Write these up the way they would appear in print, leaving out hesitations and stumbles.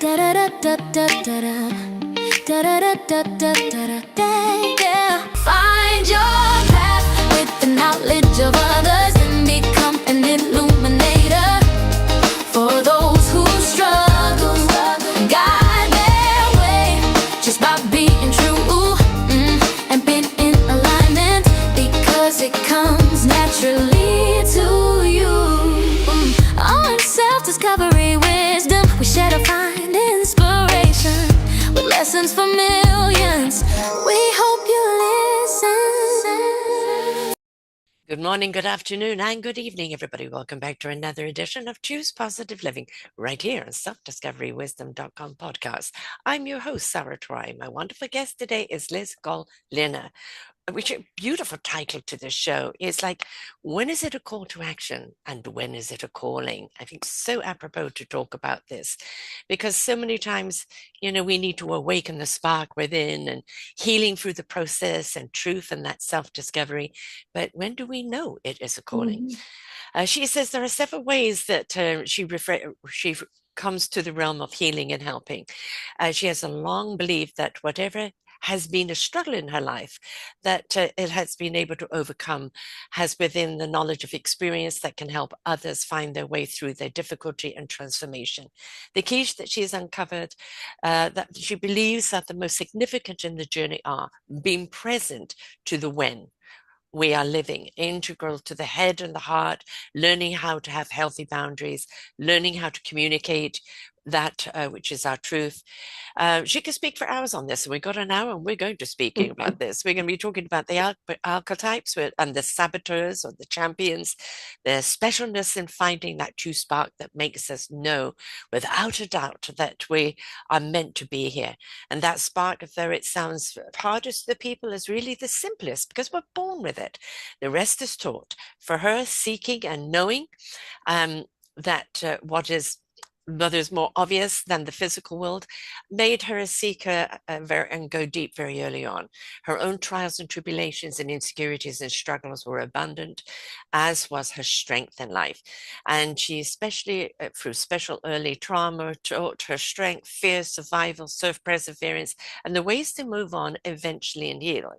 Da da da da da da da. Da da da da da da da. Yeah. Find your path with the knowledge of others and become an illuminator for those who struggle. Guide their way just by being true and being in alignment because it comes naturally to you. On self-discovery wisdom, we share to find inspiration with lessons for millions. We hope you listen. Good morning, good afternoon, and good evening, everybody. Welcome back to another edition of Choose Positive Living right here on selfdiscoverywisdom.com podcast. I'm your host, Sara. My wonderful guest today is Goll, Lerner, which a beautiful title to the show is like, when is it a call to action and when is it a calling? I think so apropos to talk about this because so many times, we need to awaken the spark within and healing through the process and truth and that self-discovery. But when do we know it is a calling? She says there are several ways that she comes to the realm of healing and helping. She has a long belief that whatever has been a struggle in her life that it has been able to overcome has within the knowledge of experience that can help others find their way through their difficulty and transformation. The keys that she has uncovered that she believes that the most significant in the journey are being present to the when we are living, integral to the head and the heart, learning how to have healthy boundaries, learning how to communicate that which is our truth. She could speak for hours on this, and we got an hour, and we're going to be speaking about this. We're going to be talking about the archetypes and the saboteurs or the champions, the specialness in finding that true spark that makes us know without a doubt that we are meant to be here. And that spark, though it sounds hardest to the people, is really the simplest because we're born with it. The rest is taught. For her, seeking and knowing that what is more obvious than the physical world, made her a seeker and go deep very early on. Her own trials and tribulations and insecurities and struggles were abundant, as was her strength in life. And she especially, through special early trauma, taught her strength, fear, survival, self-perseverance, and the ways to move on eventually in healing.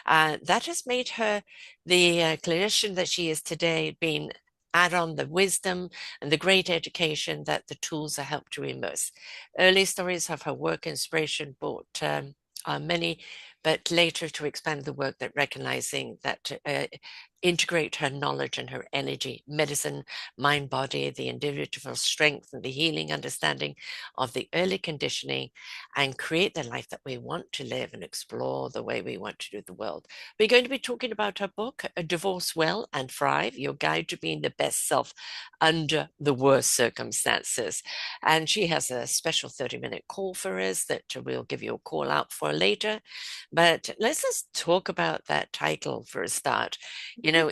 That has made her the clinician that she is today, being add on the wisdom and the great education that the tools are helped to immerse. Early stories of her work inspiration brought many, but later to expand the work that recognizing that integrate her knowledge and her energy, medicine, mind, body, the individual strength and the healing understanding of the early conditioning and create the life that we want to live and explore the way we want to do the world. We're going to be talking about her book, Divorce Well and Thrive, Your Guide to Being the Best Self Under the Worst Circumstances. And she has a special 30-minute call for us that we'll give you a call out for later. But let's just talk about that title for a start.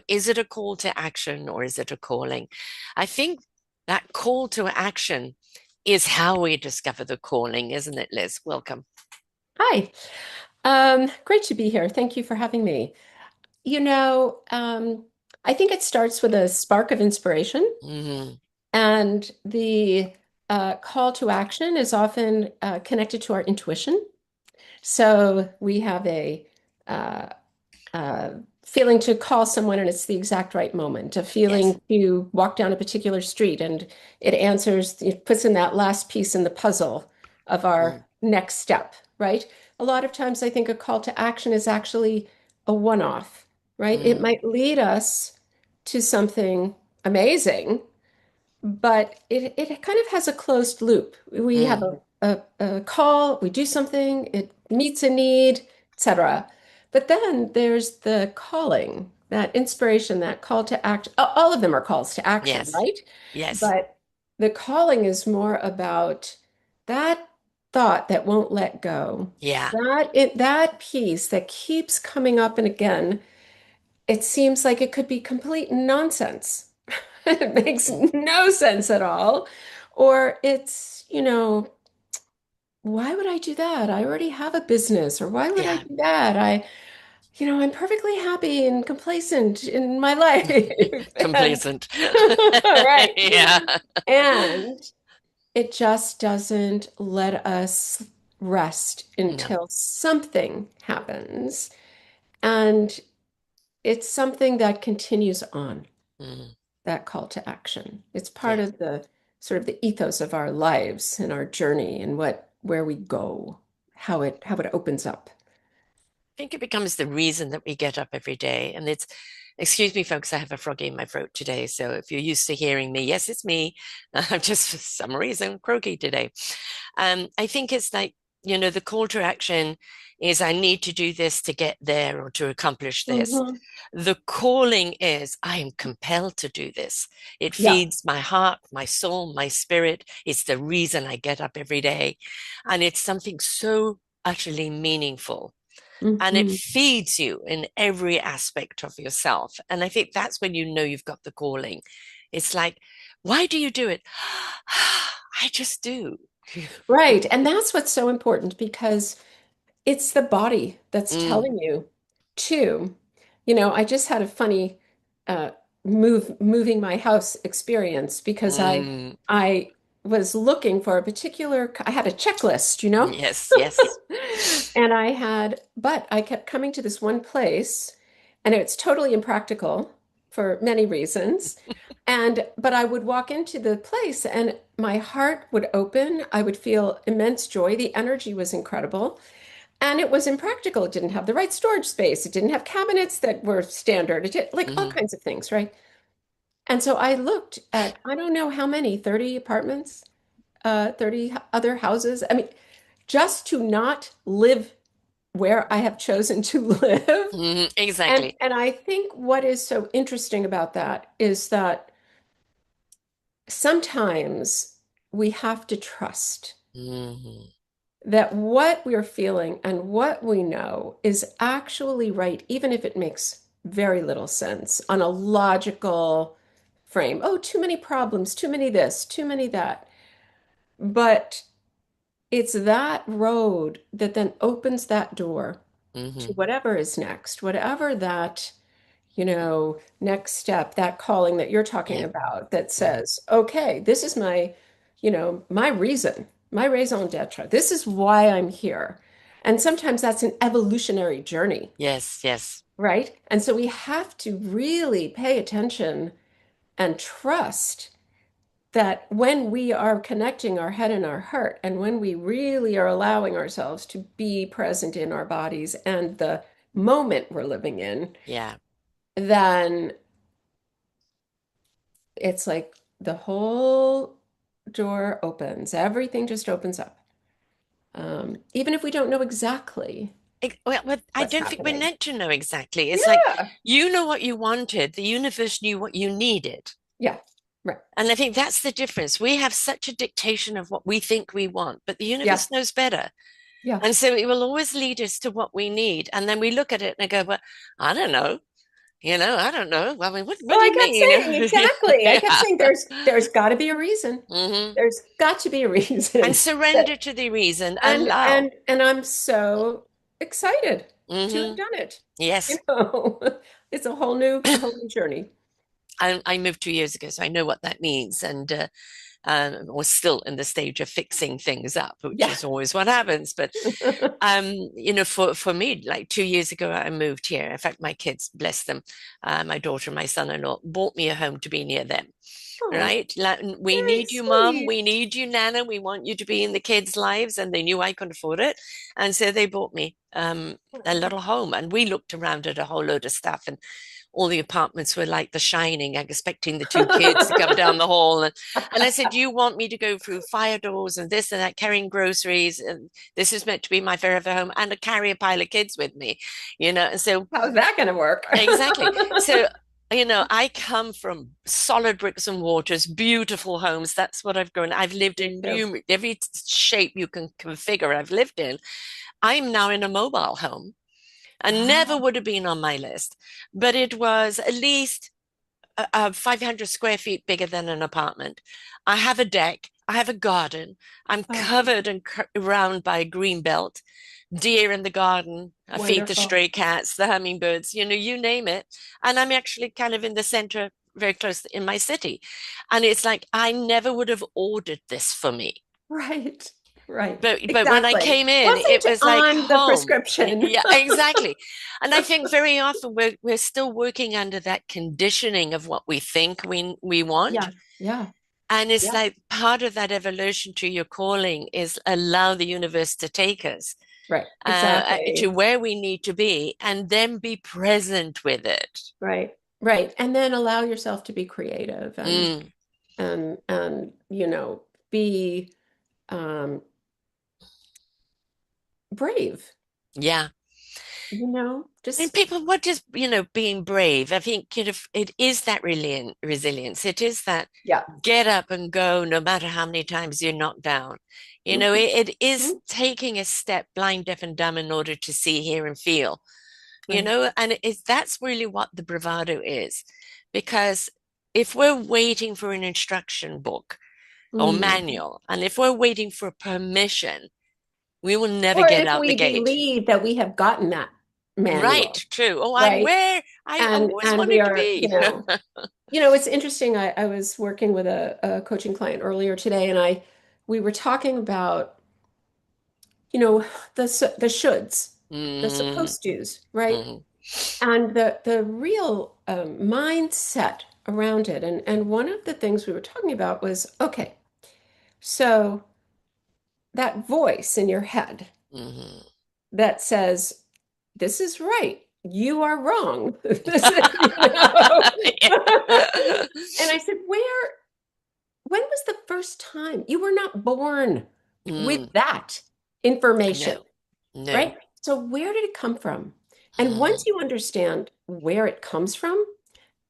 Is it a call to action or is it a calling? I think that call to action is how we discover the calling, isn't it, Liz? Welcome. Hi. Great to be here. Thank you for having me. I think it starts with a spark of inspiration, and the call to action is often connected to our intuition. So we have a feeling to call someone, and it's the exact right moment, a feeling to walk down a particular street, and it puts in that last piece in the puzzle of our next step, right? A lot of times I think a call to action is actually a one-off, right? It might lead us to something amazing, but it kind of has a closed loop. We have a call, we do something, it meets a need, etc. But then there's the calling, that inspiration, that call to act. All of them are calls to action, right? Yes. But the calling is more about that thought that won't let go. Yeah. That piece that keeps coming up and again, it seems like it could be complete nonsense. It makes no sense at all. Or it's, why would I do that? I already have a business. Or why would I do that? I'm perfectly happy and complacent in my life. Complacent. Right. Yeah. And it just doesn't let us rest No. until something happens. And it's something that continues on, Mm, that call to action. It's part yeah. of the sort of the ethos of our lives and our journey and where we go, how it opens up. I think it becomes the reason that we get up every day. And it's, excuse me, folks, I have a frog in my throat today. So if you're used to hearing me, yes, it's me. I'm just for some reason croaky today. I think it's like, the call to action is I need to do this to get there or to accomplish this. Hmm. The calling is I am compelled to do this. It Yeah. feeds my heart, my soul, my spirit. It's the reason I get up every day. And it's something so utterly meaningful and it Hmm. feeds you in every aspect of yourself. And I think that's when you know you've got the calling. It's like, why do you do it? I just do. Right. And that's what's so important because it's the body that's Mm, telling you to, I just had a funny uh, moving my house experience because I mm, I was looking for a particular, I had a checklist. yes, yes. But I kept coming to this one place and it's totally impractical for many reasons. But I would walk into the place and my heart would open. I would feel immense joy. The energy was incredible. And it was impractical. It didn't have the right storage space. It didn't have cabinets that were standard. It did like all Hmm. kinds of things, right? And so I looked at, I don't know how many, 30 apartments, 30 other houses. I mean, just to not live where I have chosen to live. Hmm. And Exactly. and I think what is so interesting about that is that sometimes we have to trust Hmm. that what we're feeling and what we know is actually right, even if it makes very little sense on a logical frame. Oh, too many problems, too many this, too many that. But it's that road that then opens that door to Hmm. whatever is next, whatever that, next step, that calling that you're talking Yeah. about that Hmm. says, okay, this is my reason, my raison d'etre. This is why I'm here. And sometimes that's an evolutionary journey, Yes, yes. right? And so we have to really pay attention and trust that when we are connecting our head and our heart, and when we really are allowing ourselves to be present in our bodies and the moment we're living in, Yeah. then it's like the whole door opens. Everything just opens up. Even if we don't know exactly Well, I what's don't think we're happening. meant to know exactly. It's like Yeah. you know what you wanted, the universe knew what you needed. Yeah. Right. And I think that's the difference. We have such a dictation of what we think we want, but the Yeah. universe knows better. Yeah. And so it will always lead us to what we need. And then we look at it and go, well, I don't know. I don't know. I mean, what Well, do I you kept mean? saying exactly. I kept Yeah. saying there's got to be a reason. Hmm. There's got to be a And reason that surrender to the reason, and allow. and and I'm so excited to have Hmm. done it. You Yes. know, it's a whole new journey. I moved 2 years ago, so I know what that means. And was still in the stage of fixing things up, which Yeah. is always what happens. But for me, like 2 years ago, I moved here. In fact, my kids, bless them, my daughter and my son-in-law bought me a home to be near them. Oh, Right? Like, we very need you, mom. We sweet. need you, Nana. We want you to be in the kids' lives. And they knew I couldn't afford it. And so they bought me a little home. And we looked around at a whole load of stuff. And all the apartments were like The Shining, expecting the two kids to come down the hall. And I said, you want me to go through fire doors and this and that, carrying groceries? And this is meant to be my forever home and to carry a pile of kids with me, And so, How's that going to work? exactly. So, I come from solid bricks and mortars, beautiful homes. That's what I've grown. I've lived Me in too. every shape you can configure, I've lived in. I'm now in a mobile home and never Wow. would have been on my list, but it was at least 500 square feet bigger than an apartment. I have a deck. I have a garden. I'm Oh, covered and around by a green belt, deer in the garden. I feed the wonderful. stray cats, the hummingbirds, you name it. And I'm actually kind of in the center. very close in my city. And it's like, I never would have ordered this for me. Right. Right. But when I Exactly. came in, it Wasn't was like on the home. prescription. Yeah, exactly. And I think very often we're still working under that conditioning of what we think we want. Yeah. Yeah. And it's Yeah. like part of that evolution to your calling is allow the universe to take us Right. to Exactly. where we need to be and then be present with it. Right. Right. And then allow yourself to be creative Mm, and be um brave, yeah. And just people, what is, being brave? I think, it is that resilience. It is that yeah. get up and go no matter how many times you're knocked down. Mhm. It is Mhm. taking a step blind, deaf, and dumb in order to see, hear, and feel, Right. and that's really what the bravado is. Because if we're waiting for an instruction book or Mm. manual, and if we're waiting for permission, we will never Or get if out the we gate. believe that we have gotten that Right, manual, true. Oh, I'm right? where I always And we wanted to are, be. it's interesting. I was working with a coaching client earlier today, and we were talking about, the shoulds, the Mm, supposed to's, right? mm, And the real mindset around it. And one of the things we were talking about was, okay, so that voice in your head mm. that says, this is right, you are wrong. This is, you know. Yeah. And I said, when was the first time you were not born with Mm, that information, no, no. right? So where did it come from? And once Mm, you understand where it comes from,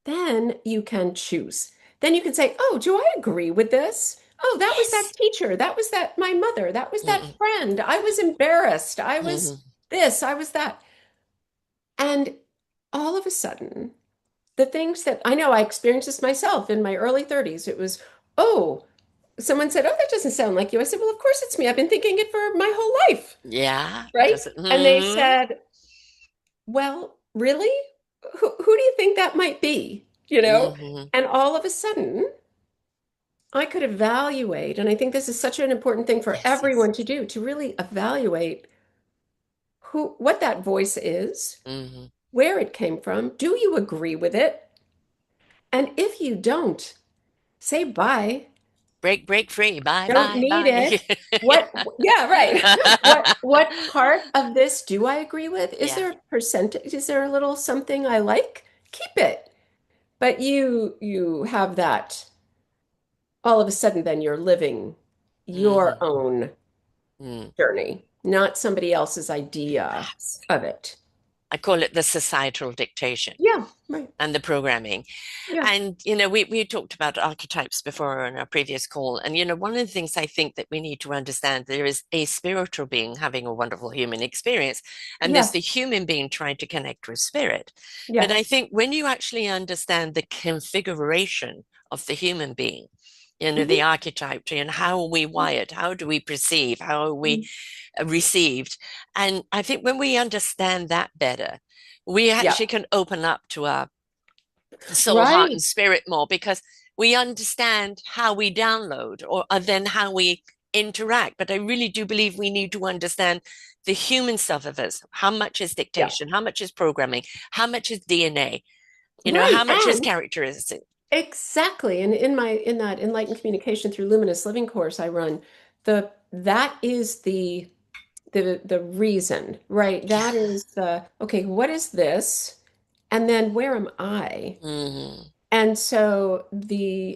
then you can choose. Then you can say, oh, do I agree with this? Oh, that was that yes. teacher. That was that my mother. That was that Mm, friend. I was embarrassed. I was mm, this. I was that. And all of a sudden, the things that I know I experienced this myself in my early 30s, it was, oh, someone said, oh, that doesn't sound like you. I said, well, of course it's me. I've been thinking it for my whole life. yeah. Right. Does it? And they Mm, said, well, really? Who do you think that might be? You know? mm, And all of a sudden, I could evaluate, and I think this is such an important thing for yes, yes. everyone to do, to really evaluate what that voice is, Mm. where it came from. Do you agree with it? And if you don't, say bye. Break free. Bye, Don't bye, need bye. it. What, yeah, right. What part of this do I agree with? Is Yeah. there a percentage? Is there a little something I like? Keep it. But you have that all of a sudden, then you're living your Mm, own mm. journey, not somebody else's idea of it. I call it the societal dictation Yeah, right. and the programming. Yeah. And, we talked about archetypes before in our previous call. And, one of the things I think that we need to understand, there is a spiritual being having a wonderful human experience, and there's the Yes. human being trying to connect with spirit. But I Yes. think when you actually understand the configuration of the human being, the Mhm. archetype, and how are we wired, how do we perceive, how are we Mhm. received? And I think when we understand that better, we Yeah. actually can open up to our soul, heart, and Right. spirit more, because we understand how we download or then how we interact. But I really do believe we need to understand the human stuff of us. How much is Yeah. dictation? How much is programming? How much is DNA? Right. How much is And characteristic? exactly. And in that enlightened communication through luminous living course I run, that is the reason, right? Yeah. That is the okay, what is this? And then where am I? Mm-hmm. And so there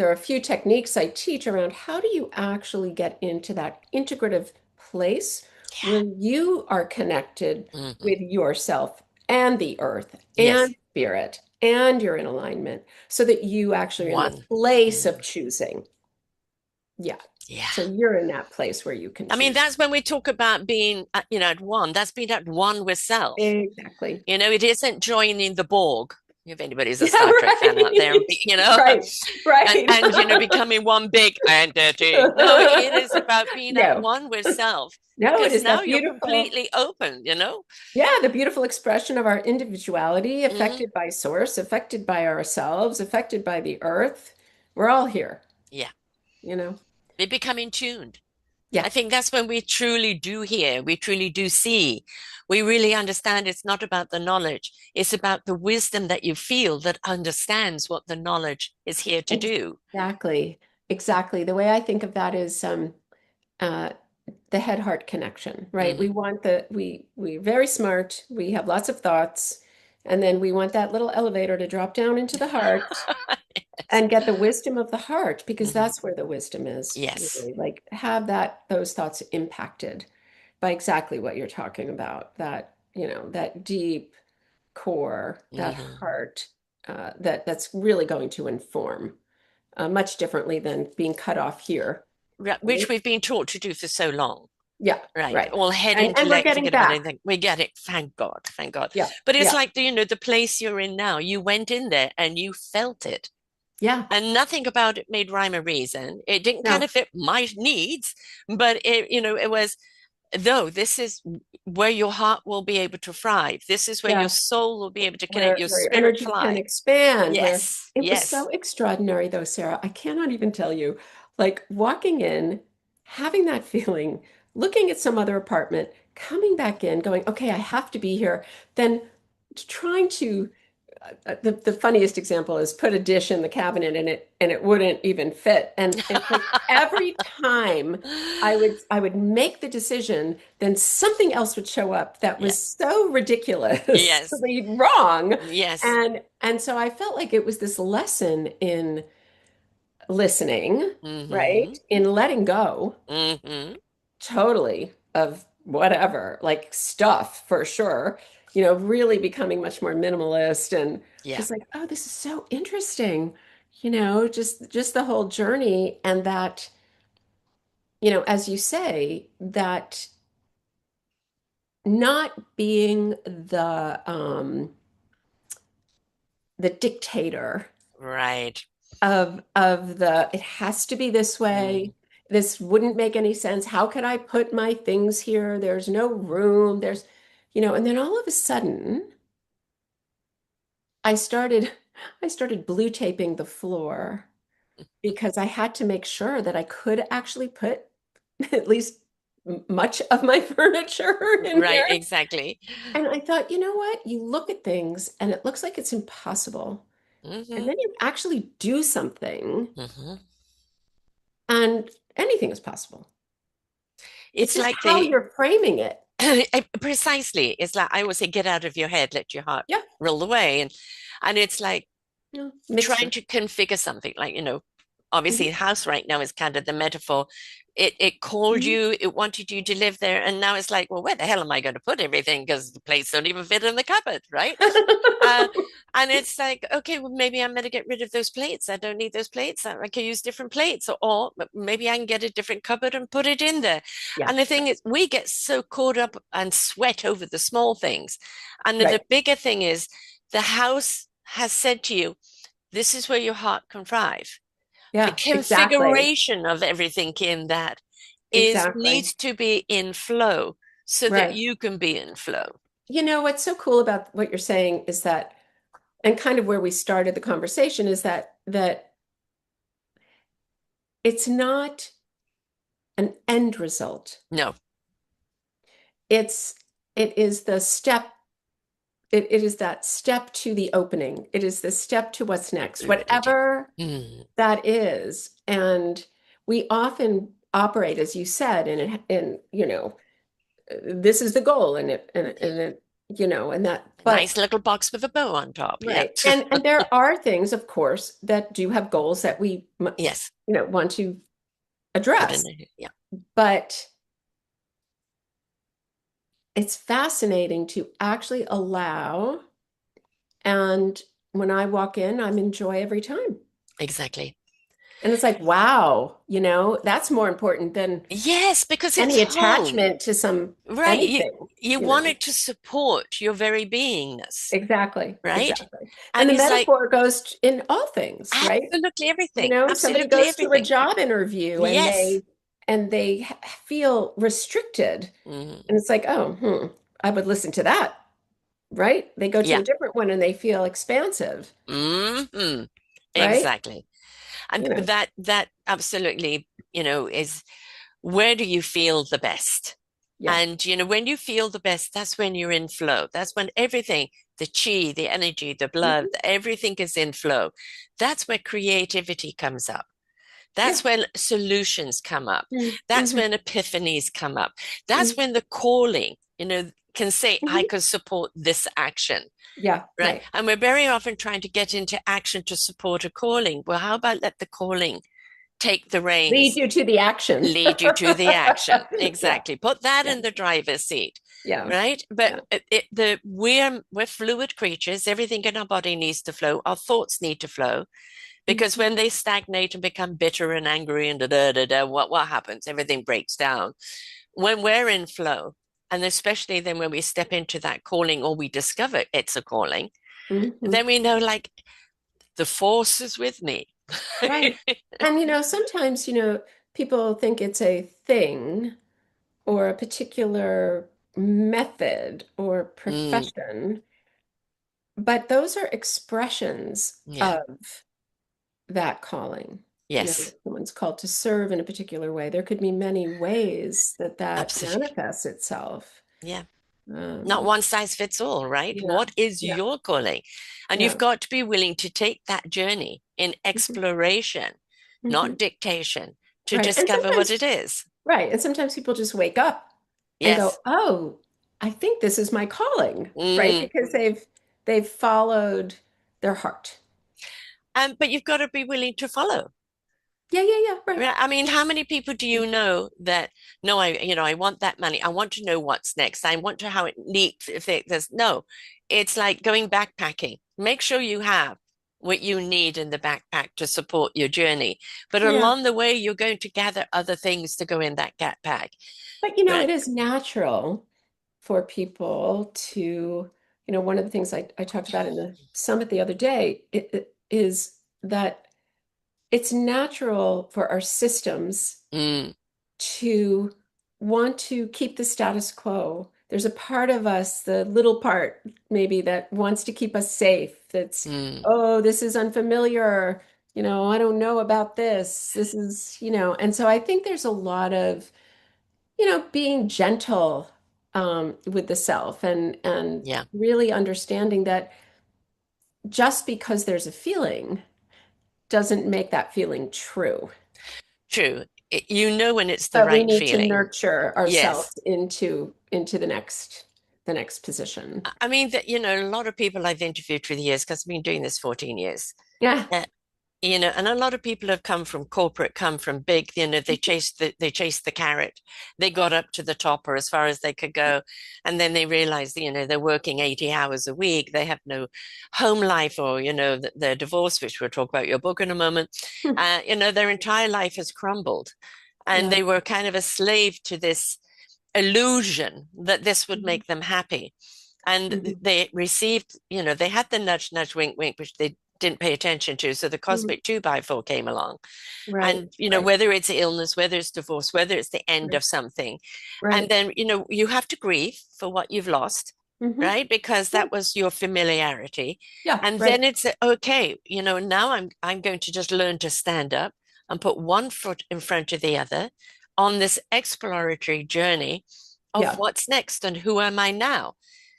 are a few techniques I teach around how do you actually get into that integrative place where Yeah. you are connected Mm-hmm. with yourself and the earth Yes. and spirit and you're in alignment so that you actually are in the One. place of Mm. choosing. Yeah. Yeah. So you're in that place where you can I mean, choose. that's when we talk about being, at one. That's being at one with self. Exactly. It isn't joining the Borg. If anybody's a Yeah, Star Trek fan out there, right. you know, Right, right. and becoming one big entity. No, it is about being at No, one with self, no, it because is now that you're beautiful. completely open, you know. Yeah, the beautiful expression of our individuality, Hmm. affected by source, affected by ourselves, affected by the earth. We're all here, Yeah, you know? we become in tuned. Yeah, I think that's when we truly do hear, we truly do see. We really understand it's not about the knowledge, it's about the wisdom that you feel that understands what the knowledge is here to do. exactly. Exactly. The way I think of that is uh, the head-heart connection, right? We Mm. want we're very smart, we have lots of thoughts, and then we want that little elevator to drop down into the heart Yes. and get the wisdom of the heart, because Hmm. that's where the wisdom is, Yes. really. Like have those thoughts impacted by exactly what you're talking about, that, that deep core, that Hmm. heart, that's really going to inform much differently than being cut off here. Which we've been taught to do for so long. Yeah, Right. right. All head And we're intellect, getting forget about back. anything. We get it. Thank God. Thank God. Yeah, But it's yeah, like, the place you're in now, you went in there and you felt it. yeah. And nothing about it made rhyme or reason. It didn't kind No, of fit my needs, but it was, though, this is where your heart will be able to thrive. This is where your yeah. soul will be able to connect, Where your your spirit energy can fly. expand, where Yes. it was so Yes. extraordinary though, Sarah. I cannot even tell you. Like walking in, having that feeling, looking at some other apartment, coming back in, going, okay, I have to be here, then trying to the funniest example is put a dish in the cabinet and it wouldn't even fit. And it's like every time I would make the decision, then something else would show up that Yeah. was so Yes. ridiculously wrong. Yes. And so I felt like it was this lesson in listening, Mm-hmm. right? In letting go Mm-hmm. totally of whatever, like stuff for sure, really becoming much more minimalist and Yeah. just like, oh, this is so interesting, just the whole journey. And that, as you say, that not being the dictator Right. of the it has to be this Mm. way. This wouldn't make any sense. How could I put my things here? There's no room. And then all of a sudden I started I started blue taping the floor because I had to make sure that I could actually put at least much of my furniture in Right. here. Exactly. And I thought, you know what? You look at things and it looks like it's impossible. And Mm-hmm. then you actually do something Mm-hmm. and anything is possible. It's It's just like how the you're framing it. precisely. It's like I always say, get out of your head, let your heart Yeah, roll away, and it's like yeah, trying mixture. to configure something. Like, obviously, Mhm, the house right now is kind of the metaphor. It called mhm. you, it wanted you to live there, and now it's like, well, where the hell am I going to put everything? Because the plates don't even fit in the cupboard, right? Uh, and it's like, okay, well, maybe I'm going to get rid of those plates. I don't need those plates. I can use different plates, or maybe I can get a different cupboard and put it in there. Yeah, And the thing is, we get so caught up and sweat over the small things. And the right. bigger thing is, the house has said to you, this is where your heart can thrive. The Yeah, exactly. configuration of everything in that is Exactly. needs to be in flow so that Right. you can be in flow. What's so cool about what you're saying is that, and kind of where we started the conversation is that it's not an end result. No, It's it is the step, it is that step to the opening. It is the step to what's next, whatever mm, that is. And we often operate, as you said, in this is the goal, and that, a but nice little box with a bow on top. Yeah. right. And there are things, of course, that do have goals that we, Yes. want to Put in address. there. Yeah. But it's fascinating to actually allow. And when I walk in, I'm enjoy every time. Exactly. And it's like, wow, that's more important than Yes, because it's any home, attachment to some right? anything, You want it to support your very beingness, Exactly, right? exactly. And And the it's like metaphor goes in all things, right? absolutely everything, Somebody absolutely goes to a everything. job interview and Yes. they feel restricted. Mhm. And it's like, oh, I would listen to that, right? They go to Yeah. a different one and they feel expansive, Hmm. right? Exactly. And You know, that absolutely, is where do you feel the best? yeah. And when you feel the best, that's when you're in flow. That's when everything, the chi, the energy, the blood, Mhm. everything is in flow. That's where creativity comes up. Yeah. That's when solutions come up. That's Mm-hmm. when epiphanies come up. That's Hmm. when the calling, can say, I Hmm. can support this action, Yeah, right? right. And we're very often trying to get into action to support a calling. Well, how about let the calling take the Lead reins, you to the action. lead you to the action? Yeah, Exactly. Put that yeah, in the driver's seat, yeah, right? But yeah. we're fluid creatures. Everything in our body needs to flow. Our thoughts need to flow because Mhm. when they stagnate and become bitter and angry and da da da da, what happens? Everything breaks down. When we're in flow, and especially then when we step into that calling or we discover it's a calling, Mhm. then we know like the force is with me. Right. And sometimes, people think it's a thing or a particular method or Mm, profession, but those are expressions yeah. of that calling. Yes. Someone's called to serve in a particular way. There could be many ways that that Absolutely. manifests itself. Yeah. Not Um, one size fits all, right? yeah, What is yeah, your calling? And you've yeah. got to be willing to take that journey in Mhm, exploration, not mhm. dictation, to Right. And discover what sometimes, it is. right. And sometimes people just wake up and go, Yes. "Oh, I think this is my calling," right? Mm. Because they've followed their heart. But you've got to be willing to follow. Yeah, yeah, yeah, right. Right. I mean, how many people do you know that no, I want that money. I want to know what's next. I want to how it leaks. If there's no, it's like going backpacking. Make sure you have what you need in the backpack to support your journey. But Yeah. along the way, you're going to gather other things to go in that backpack. But Right. it is natural for people to, one of the things I talked about in the summit the other day is that it's natural for our systems Mm, to want to keep the status quo. There's a part of us, the little part maybe, that wants to keep us safe. That's, mm, oh, this is unfamiliar. I don't know about this. This is, and so I think there's a lot of, being gentle with the self and yeah, really understanding that just because there's a feeling doesn't make that feeling true. true. You know when it's the But we right need to feeling. nurture Yes. ourselves into the next position. I mean that, a lot of people I've interviewed through the years, because I've been doing this 14 years. Yeah. uh, and a lot of people have come from corporate, come from big, they chased the carrot. They got up to the top or as far as they could go. And then they realized, they're working 80 hours a week. They have no home life or, they're divorced, which we'll talk about your book in a moment. Their entire life has crumbled. And Yeah. they were kind of a slave to this illusion that this would Mhm. make them happy. And Mhm. they received, they had the nudge, nudge, wink, wink, which they didn't pay attention to. So the Mhm. cosmic two by four came along. Right. And, Right. whether it's illness, whether it's divorce, whether it's the end Right. of something. And Right. then, you have to grieve for what you've lost, Hmm. right? Because Yeah. that was your familiarity. Yeah. And Right. then it's okay, now I'm going to just learn to stand up and put one foot in front of the other on this exploratory journey of Yeah. what's next and who am I now,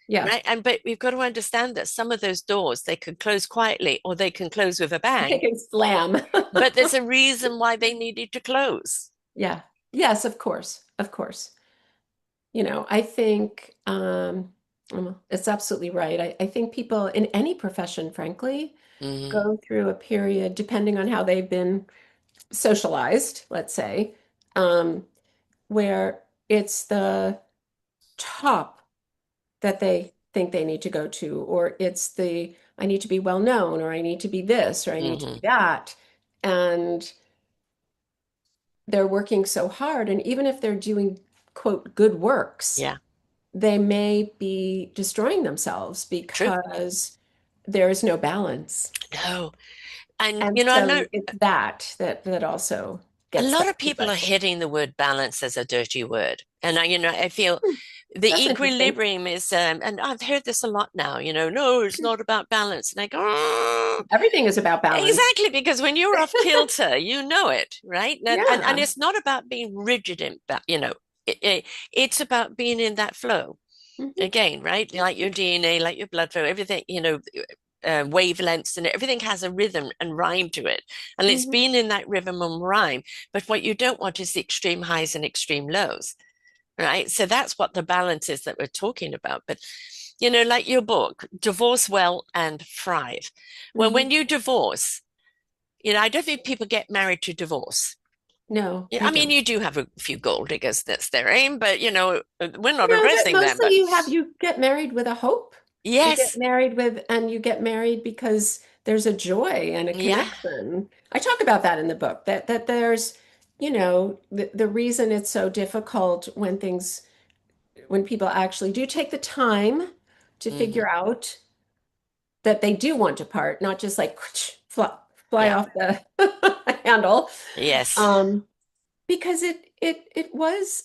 Yeah. right? And but we've got to understand that some of those doors they can close quietly or they can close with a They bang, can slam. but there's a reason why they needed to close. Yeah. Yes, of course. Of course. I think it's absolutely right. I think people in any profession, frankly, Mm, go through a period, depending on how they've been socialized, let's say, um, where it's the top that they think they need to go to, or it's I need to be well known, or I need to be this, or I need to be hmm. that. And they're working so hard, and even if they're doing, quote, good works, Yeah, they may be destroying themselves true. because there is no balance. No. And, And I know so it's that also a gets lot that of people are perspective. hitting the word balance as a dirty word. And I feel Hmm, the that's interesting. equilibrium is, and I've heard this a lot now, no, it's not about balance. And I go, "Oh, Everything is about balance. exactly, because when you're off kilter, you know it, right? And Yeah. it's not about being rigid in, it's about being in that flow Mhm, again, right? Like your DNA, like your blood flow, everything, wavelengths and everything has a rhythm and rhyme to it. And it's mhm. been in that rhythm and rhyme. But what you don't want is the extreme highs and extreme lows, right? So that's what the balance is that we're talking about. But, like your book, Divorce Well and Thrive. Well, Mhm. when you divorce, I don't think people get married to divorce. No, Yeah, they I mean, don't. you do have a few gold diggers, that's their aim, but, we're not No, but addressing them. mostly But you get married with a hope. You get yes, married with, and you get married because there's a joy and a yeah. connection. I talk about that in the book, that there's, the reason it's so difficult when people actually do take the time to Hmm. figure out that they do want to part, not just like fly Yeah. off the handle. Yes. Um, because it was,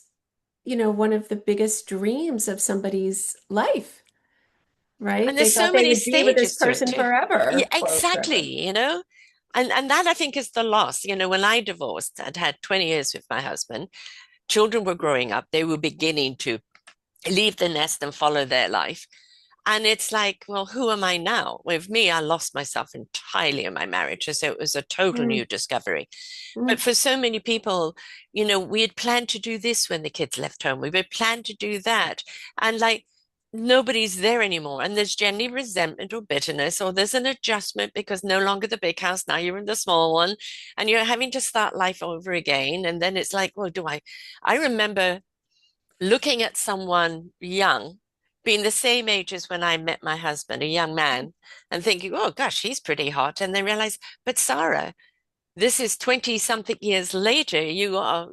one of the biggest dreams of somebody's life, right? And They there's so thought they many would be with this stages to it person too. Yeah, forever, quote, exactly, forever. And that I think is the loss. When I divorced, I'd had 20 years with my husband. Children were growing up. They were beginning to leave the nest and follow their life. And it's like, well, who am I now? With me, I lost myself entirely in my marriage. So it was a total Mm, new discovery. But mm, for so many people, we had planned to do this when the kids left home. We had planned to do that. And like nobody's there anymore. And there's generally resentment or bitterness, or there's an adjustment because no longer the big house, now you're in the small one, and you're having to start life over again. And then it's like, well, I remember looking at someone young, being the same age as when I met my husband, a young man, and thinking, oh gosh, he's pretty hot. And then realize, but Sarah, this is 20 something years later. You are,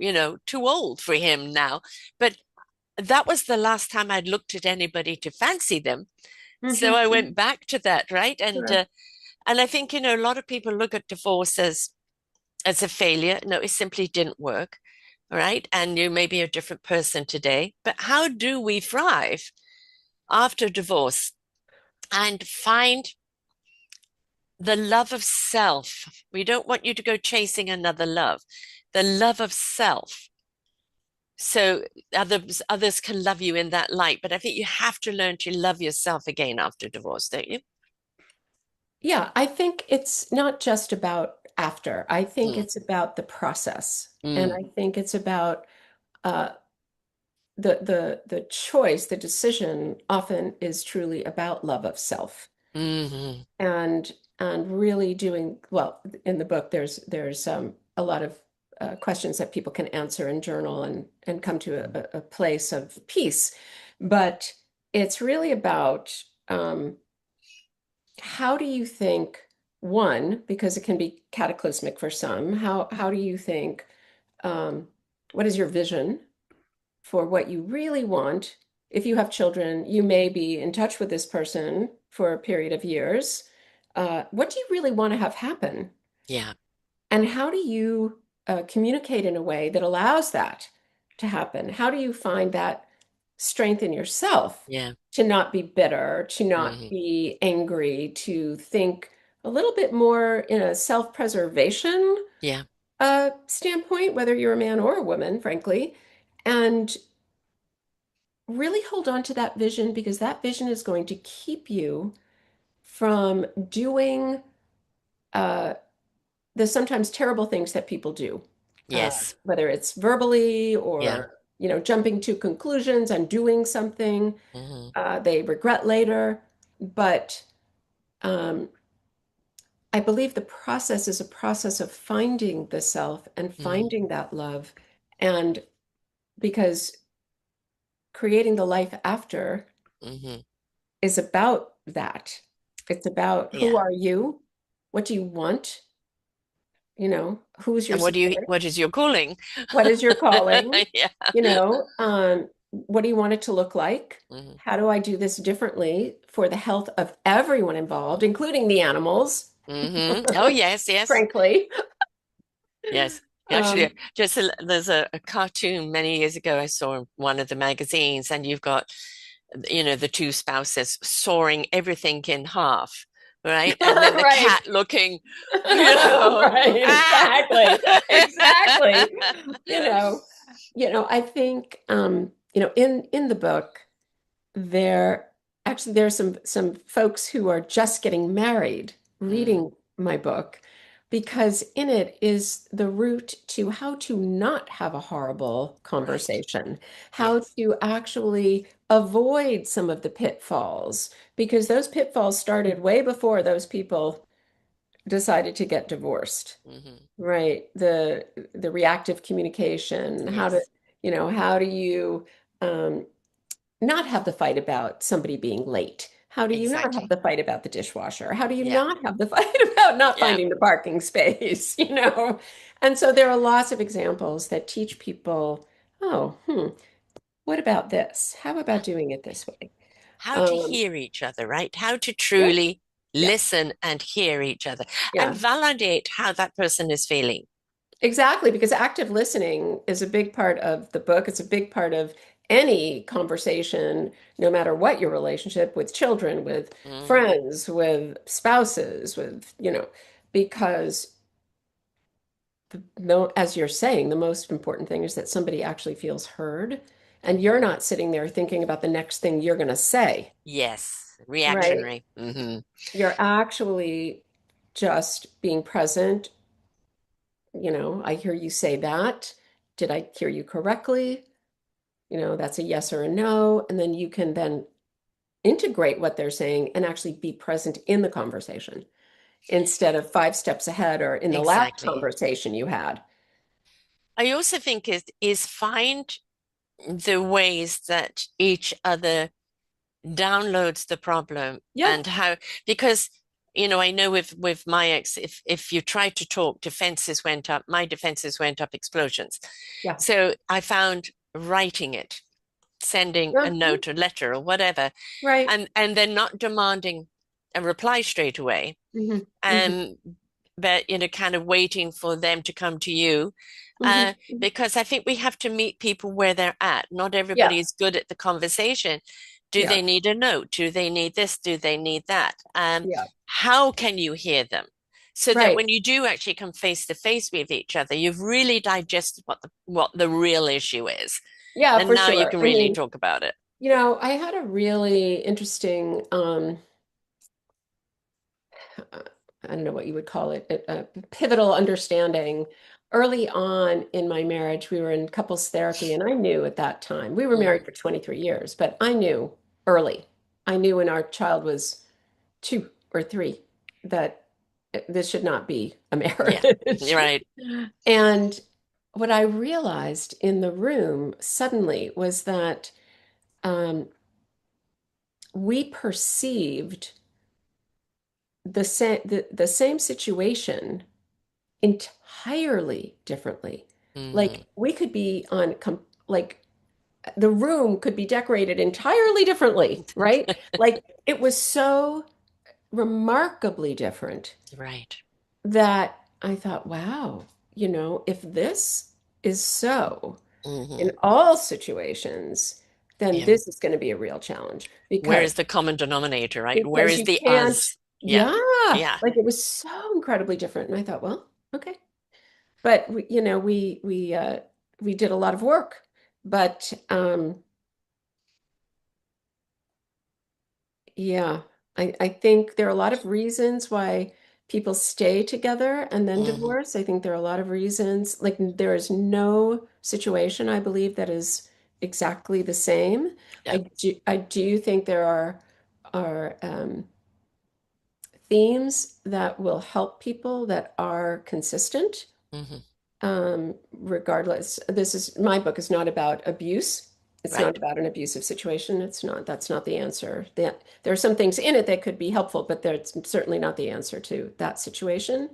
too old for him now. But that was the last time I'd looked at anybody to fancy them. So mhm, I mhm. went back to that, right? Sure. And I think, a lot of people look at divorce as a failure. No, it simply didn't work. All right. And you may be a different person today, but how do we thrive after divorce and find the love of self? We don't want you to go chasing another love, the love of self. So others can love you in that light. But I think you have to learn to love yourself again after divorce, don't you? Yeah, I think it's not just about after. I think Mm, it's about the process. And mm, I think it's about uh, the choice, the decision often is truly about love of self. mm, and and really doing well. In the book there's a lot of questions that people can answer and journal and come to a place of peace, but it's really about how do you think, one, because it can be cataclysmic for some, how do you think, um, what is your vision for what you really want? If you have children, you may be in touch with this person for a period of years. What do you really want to have happen? yeah, And how do you communicate in a way that allows that to happen? How do you find that strength in yourself yeah, to not be bitter, to not mm, be angry, to think a little bit more in a self-preservation yeah, standpoint, whether you're a man or a woman, frankly, and really hold on to that vision, because that vision is going to keep you from doing uh, the sometimes terrible things that people do, yes, whether it's verbally yeah, or jumping to conclusions and doing something mm, they regret later. But um, I believe the process is a process of finding the self and mm, finding that love, and because creating the life after mm, is about that. It's about who yeah, are you? What do you want? who's your And support? what is your calling? What is your calling? Yeah. What do you want it to look like? Hmm. How do I do this differently for the health of everyone involved, including the animals, Hmm. Oh, yes, yes. frankly? Yes. Actually, Um, there's a cartoon many years ago I saw in one of the magazines, and you've got, the two spouses sawing everything in half, right? And then the right. cat looking, Right, ah! exactly. Exactly. You know, I think in the book there there's some folks who are just getting married Mm, reading my book because in it is the route to how to not have a horrible right. conversation, how Yes. to actually avoid some of the pitfalls, because those pitfalls started way before those people decided to get divorced. Hmm. Right. The reactive communication, Yes. how do you um, not have the fight about somebody being late? How do you not have Exactly. the fight about the dishwasher? How do you Yeah. not have the fight about not Yeah. finding the parking space, And so there are lots of examples that teach people, oh, what about this? How about doing it this way? How to Um, hear each other, right? How to yeah, truly yeah, listen and hear each other and yeah. validate how that person is feeling. Exactly, because active listening is a big part of the book. It's a big part of any conversation, no matter what your relationship with children, with Hmm. friends, with spouses, because no, as you're saying, the most important thing is that somebody actually feels heard, and you're Hmm. not sitting there thinking about the next thing you're going to say, Yes. right? Reactionary. Hmm. You're actually just being present. I hear you say that. Did I hear you correctly? That's a yes or a no. And then you can then integrate what they're saying and actually be present in the conversation instead of 5 steps ahead or in the last Exactly. conversation you had. I also think is find the ways that each other downloads the problem Yeah, and how, because I know with my ex, if you try to talk, defenses went up, my defenses went up, explosions. yeah, So I found writing it, sending a yeah, note or letter or whatever, right. and then not demanding a reply straight away, Hmm. Hmm. um but kind of waiting for them to come to you, Hmm. because I think we have to meet people where they're at. Not Yeah, everybody is good at the conversation. Do yeah, they need a note? Do they need this? Do they need that? yeah, How can you hear them so that right. when you do actually come face to face with each other, you've really digested what the real issue is, Yeah, and for now you sure. can I really mean, talk about it. I had a really interesting I don't know what you would call it, a pivotal understanding. Early on in my marriage, we were in couples therapy, and I knew at that time, we were married Hmm. for 23 years, but I knew early. I knew when our child was 2 or 3 that this should not be a Yeah, marriage. you're right. And what I realized in the room suddenly was that we perceived the same situation entirely differently. Like Hmm. we could be like the room could be decorated entirely differently, right? Like it was so remarkably different Right. that I thought, wow, if this is so Hmm. in all situations, then Yeah. this is going to be a real challenge Where because is the common denominator, right? Where because is you the can't, us? Yeah. yeah, Yeah. like it was so incredibly different. And I thought, well, okay. But we did a lot of work. But yeah, I think there are a lot of reasons why people stay together and then Hmm. divorce. I think there are a lot of reasons. Like there is no situation, I believe, that is exactly the same. Yeah. I do think there are themes that will help people that are consistent. Hmm. Regardless. My book is not about abuse. It's Right. not about an abusive situation. That's not the answer. There are some things in it that could be helpful, but that's certainly not the answer to that situation.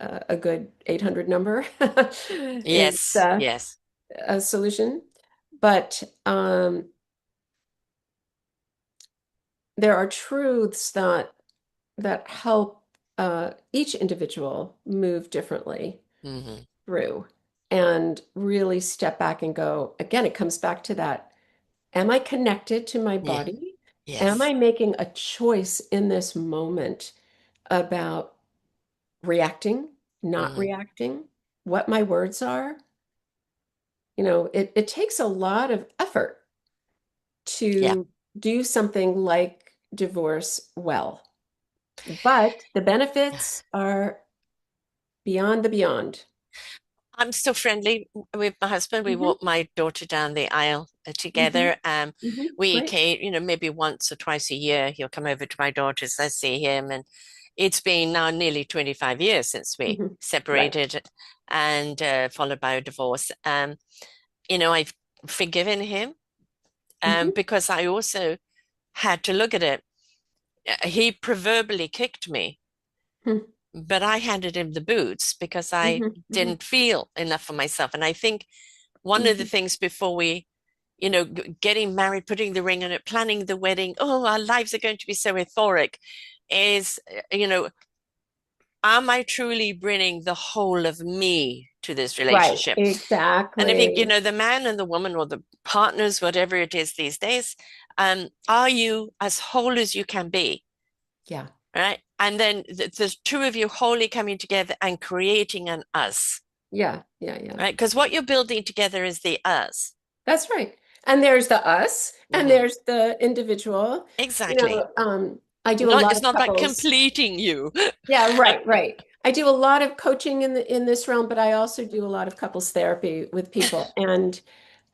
a good 800 number is Yes, yes. a solution. But there are truths that help each individual move differently Hmm. through and really step back and go, again, it comes back to that. Am I connected to my Yeah, body? Am yes. I making a choice in this moment about reacting, not Hmm. reacting, what my words are? It takes a lot of effort Yeah. to do something like divorce well, but the benefits are beyond the beyond. I'm so friendly with my husband. We Hmm. walk my daughter down the aisle Hmm. together. Hmm. We Great. can, maybe once or twice a year, he'll come over to my daughter's. I see him, and it's been now nearly 25 years since we Hmm. Right. separated, and followed by a divorce. I've forgiven him, Hmm. because I also had to look at it. He proverbially kicked me, Hmm. but I handed him the boots because I Hmm. Hmm. didn't feel enough for myself. And I think one of the Hmm. things before we, getting married, putting the ring on it, planning the wedding, oh, our lives are going to be so euphoric, is, am I truly bringing the whole of me to this Right. relationship? And I think, Exactly. the man and the woman or the partners, whatever it is these days, are you as whole as you can be? Yeah. Right. And then the two of you wholly coming together and creating an us, Yeah. Yeah. Yeah. right? Because what you're building together is the us. That's right. And there's the us, and Hmm. there's the individual. Exactly. I do a Not, lot it's of not about couples. completing you. Yeah, right, right. I do a lot of coaching in this realm, but I also do a lot of couples therapy with people. And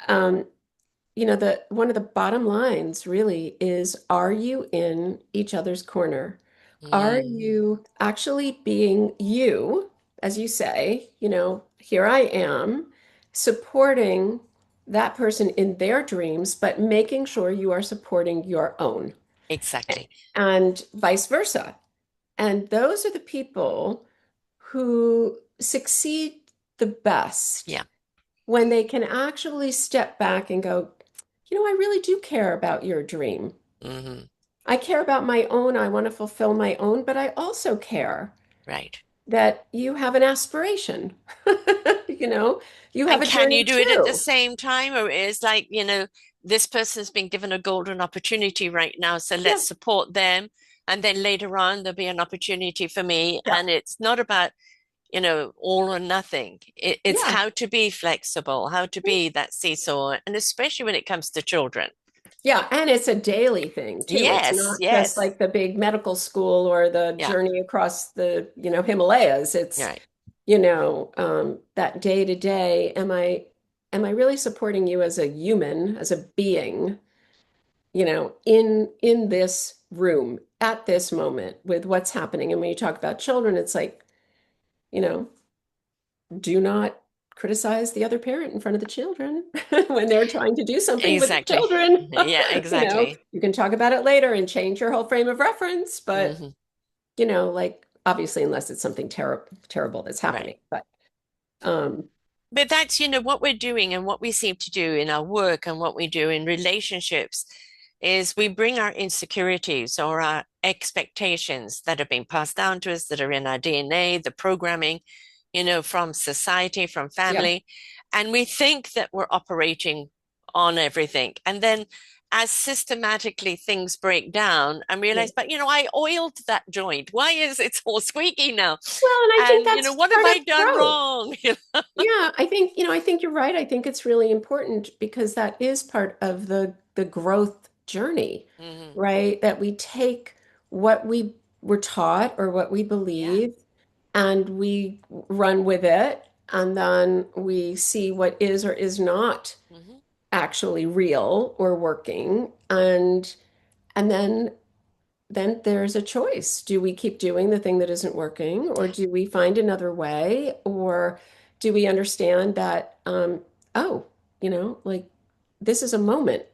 um, the one of the bottom lines really is, are you in each other's corner? Are Mm, you actually being you, as you say, here I am, supporting that person in their dreams, but making sure you are supporting your own, exactly. and vice versa. And those are the people who succeed the best Yeah. when they can actually step back and go, I really do care about your dream. Hmm. I care about my own. I want to fulfill my own, but I also care Right. that you have an aspiration. You know, you have And a can you journey do it at the too. same time? Or is like, this person's been given a golden opportunity right now, so Yeah, let's support them. And then later on, there'll be an opportunity for me. yeah, And it's not about, all or nothing. It's yeah. how to be flexible, how to be that seesaw, and especially when it comes to children. Yeah, and it's a daily thing too. It's Yes, not just yes. like the big medical school or the Yeah, journey across the, Himalayas. It's, right. that day to day, am I really supporting you as a human, as a being, in this room at this moment with what's happening? And when you talk about children, it's like, you know, do not criticize the other parent in front of the children when they're trying to do something with the Exactly. children. Yeah, exactly. You can talk about it later and change your whole frame of reference, but Hmm. like obviously unless it's something terrible that's Right. happening. But um But that's, what we're doing and what we seem to do in our work and what we do in relationships is we bring our insecurities or our expectations that have been passed down to us, that are in our DNA, the programming, from society, from yeah, family, and we think that we're operating on everything. And then as systematically things break down and yeah. realize, but I oiled that joint. Why is it all squeaky now? Well, and I think And that's what have part I of done growth. wrong? Yeah, I think you're right. I think it's really important because that is part of the growth journey, Hmm. right? That we take what we were taught or what we Yeah. believe and we run with it, and then we see what is or is not Hmm. actually real or working, and then there's a choice. Do we keep doing the thing that isn't working, or Yeah. do we find another way, or do we understand that, oh, like this is a moment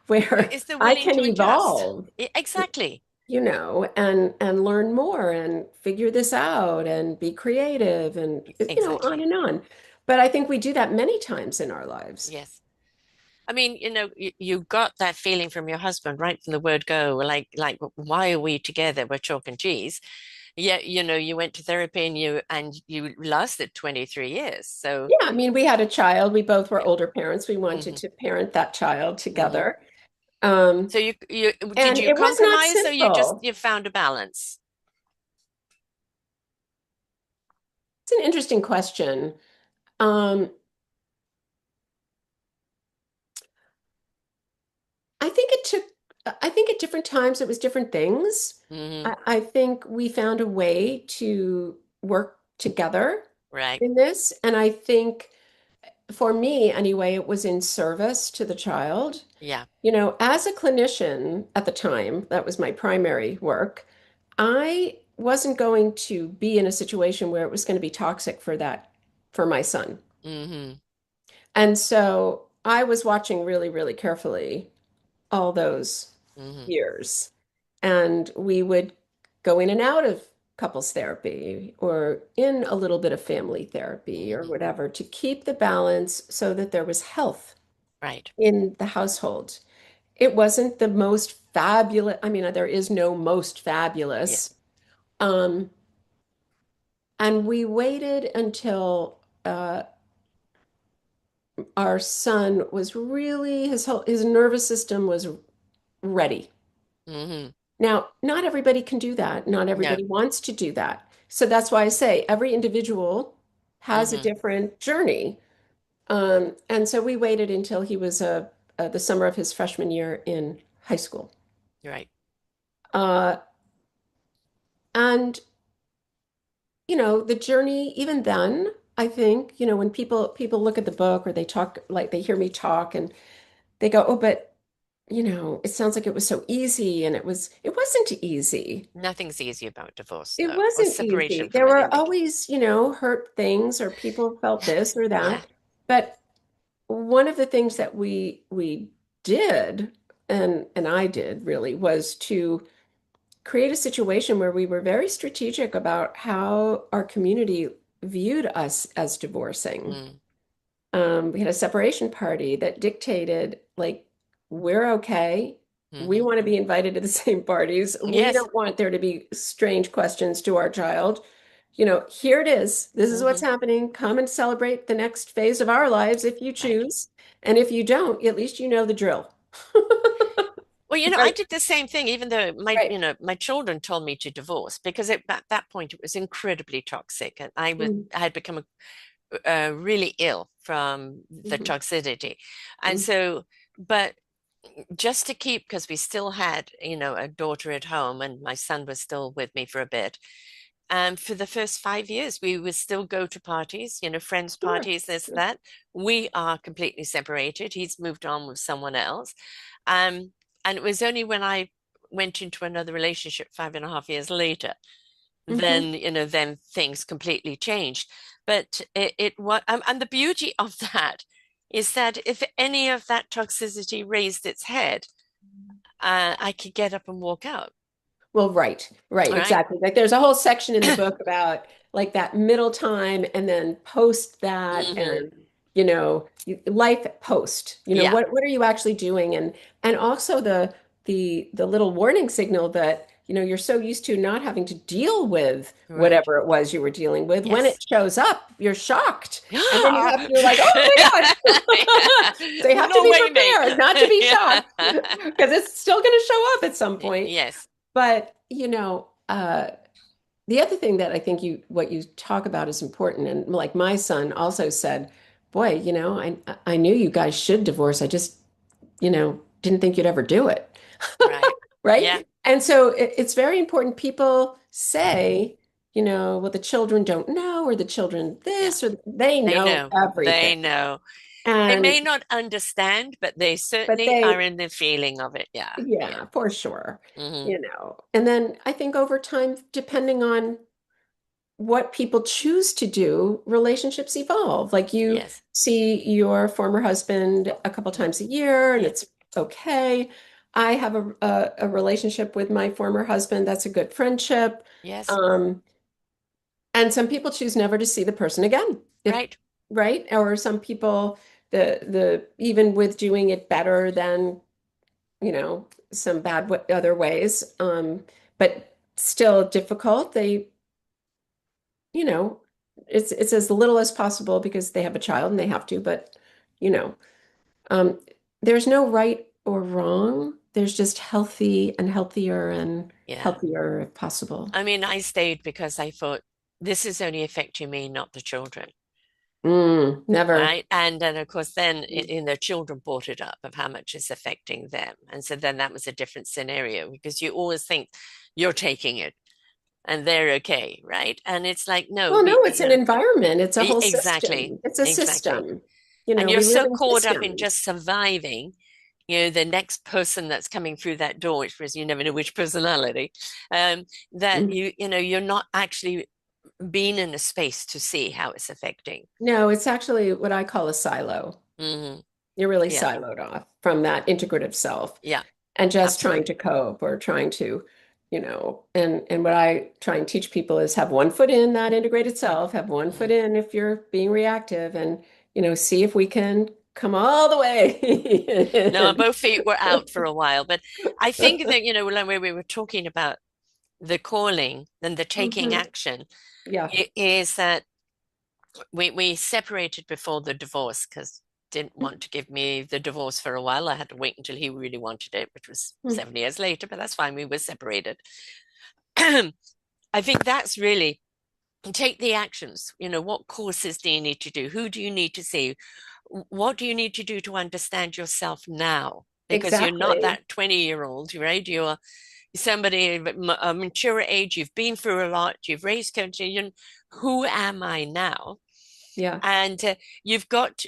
where Is there I willing can to adjust? evolve? Exactly. and learn more and figure this out and be creative and on Exactly. and on. But I think we do that many times in our lives. Yes. I mean, you got that feeling from your husband right from the word go, like, why are we together? We're chalk and cheese. Yeah, you went to therapy and you lasted 23 years. So Yeah, I mean, we had a child. We both were yeah. older parents. We wanted Hmm. to parent that child Hmm. together. Um, So you did and you it was not compromise or simple. you found a balance? It's an interesting question. Um, I think it took, I think at different times it was different things. Hmm. I think we found a way to work together Right. in this. And I think for me, anyway, it was in service to the child. Yeah. As a clinician at the time, that was my primary work. I wasn't going to be in a situation where it was going to be toxic for my son. Hmm. And so I was watching really, really carefully all those Hmm. years. And we would go in and out of couples therapy or in a little bit of family therapy or Hmm. whatever to keep the balance so that there was health Right. in the household. It wasn't the most fabulous, I mean, there is no most Yeah. fabulous. Um, and we waited until our son was really his nervous system was ready. Hmm. Now, not everybody can do that. Not No. everybody wants to do that. So that's why I say every individual has a Hmm. different journey. And so we waited until he was the summer of his freshman year in high school. Right. Uh, and the journey, even then, I think, when people look at the book or they talk, like they hear me talk and they go, "Oh, but it sounds like it was so easy," and it wasn't easy. Nothing's easy about divorce, It though, or wasn't separation easy. There from were anything. always, hurt things or people felt this or Yeah. that. But one of the things that we did, and I did really, was to create a situation where we were very strategic about how our community viewed us as divorcing. Mm. We had a separation party that dictated, like, we're okay. We Hmm. want to be invited to the same parties. We Yes. don't want there to be strange questions to our child. Here it is. This is what's Hmm. happening. Come and celebrate the next phase of our lives if you Right. choose. And if you don't, at least you know the drill. Well, I Right, did the same thing, even though right. my children told me to divorce because at that point it was incredibly toxic, and Mhm, I had become really ill from the mhm, toxicity, and mhm. so, but just to keep, because we still had, a daughter at home, and my son was still with me for a bit. And for the first 5 years, we would still go to parties, friends' Sure. parties, this, Sure. that. We are completely separated. He's moved on with someone else. Um, and it was only when I went into another relationship 5.5 years later, Mhm. then things completely changed. But it was, and the beauty of that is that if any of that toxicity raised its head, I could get up and walk out. Well, right, All right. exactly. Like there's a whole section in the book about like that middle time and then post that Hmm. and life post. Yeah. What are you actually doing and also the little warning signal that you're so used to not having to deal with Right. whatever it was you were dealing with. When it Yes. shows up, you're shocked. And then Yeah. you're like, "Oh my God." So you have to No be way, mate. prepared not to be shocked because it's still going to show up at some point. Yes. But, the other thing that I think what you talk about is important. And like my son also said, boy, I knew you guys should divorce. I just, didn't think you'd ever do it. Right. Yeah. Right? And so it's very important. People say, well, the children don't know, or the children Yeah. this, or they They know know. They everything. know. They And, may not understand, but they but certainly are they, in the feeling of it. Yeah. Yeah. yeah, for sure. Hmm. And then I think over time, depending on what people choose to do, relationships evolve. Like you Yes. see your former husband a couple times a year and Yeah. it's okay. I have a relationship with my former husband that's a good friendship. Yes, Um, and some people choose never to see the person again. If right. right? Or some people the even with doing it better than, some bad w other ways, but still difficult. They, you know, it's as little as possible because they have a child and they have to, but you know, um, there's no right or wrong. There's just healthy and healthier and Yeah. healthier if possible. I mean, I stayed because I thought this is only affecting me, not the children. Never. Right. And then, of course, then the children brought it up of how much it's affecting them. And so then that was a different scenario because you always think you're taking it and they're okay. Right. And it's like, no, Well, we, no, it's an environment. It's a whole exactly, system. It's a exactly. system. And you're We live so in caught up in systems. just surviving, the next person that's coming through that door, which was you never know which personality, um, that Mm. you're not actually being in a space to see how it's affecting. No, it's actually what I call a silo. Hmm. You're really Yeah, siloed off from that integrative self yeah, and just trying to absolutely. cope or trying to, and what I try and teach people is have one foot in that integrated self, have one foot Mhm. in if you're being reactive and, see if we can come all the way. No, both feet were out for a while, but I think that, when we were talking about the calling and the taking Mhm. action, Yeah. it is that we separated before the divorce because didn't want to give me the divorce for a while. I had to wait until he really wanted it, which was Mm. 7 years later, but that's fine. We were separated. I think that's really take the actions. What courses do you need to do? Who do you need to see? What do you need to do to understand yourself now? Because you're not Exactly. that 20-year-old, right? You're somebody of a mature age. You've been through a lot. You've raised children. Who am I now? Yeah. And you've got,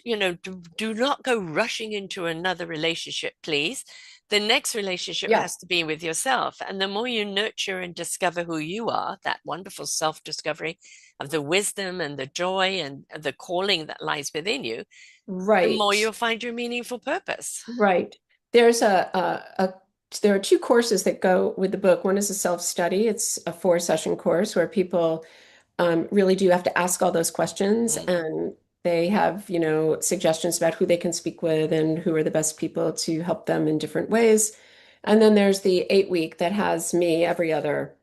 do not go rushing into another relationship, please. The next relationship Yeah. has to be with yourself. And the more you nurture and discover who you are, that wonderful self discovery of the wisdom and the joy and the calling that lies within you, the more Right. you'll find your meaningful purpose. Right. There's there are two courses that go with the book. One is a self-study. It's a 4-session course where people really do have to ask all those questions, Mhm. and they have, suggestions about who they can speak with and who are the best people to help them in different ways. And then there's the 8-week that has me every other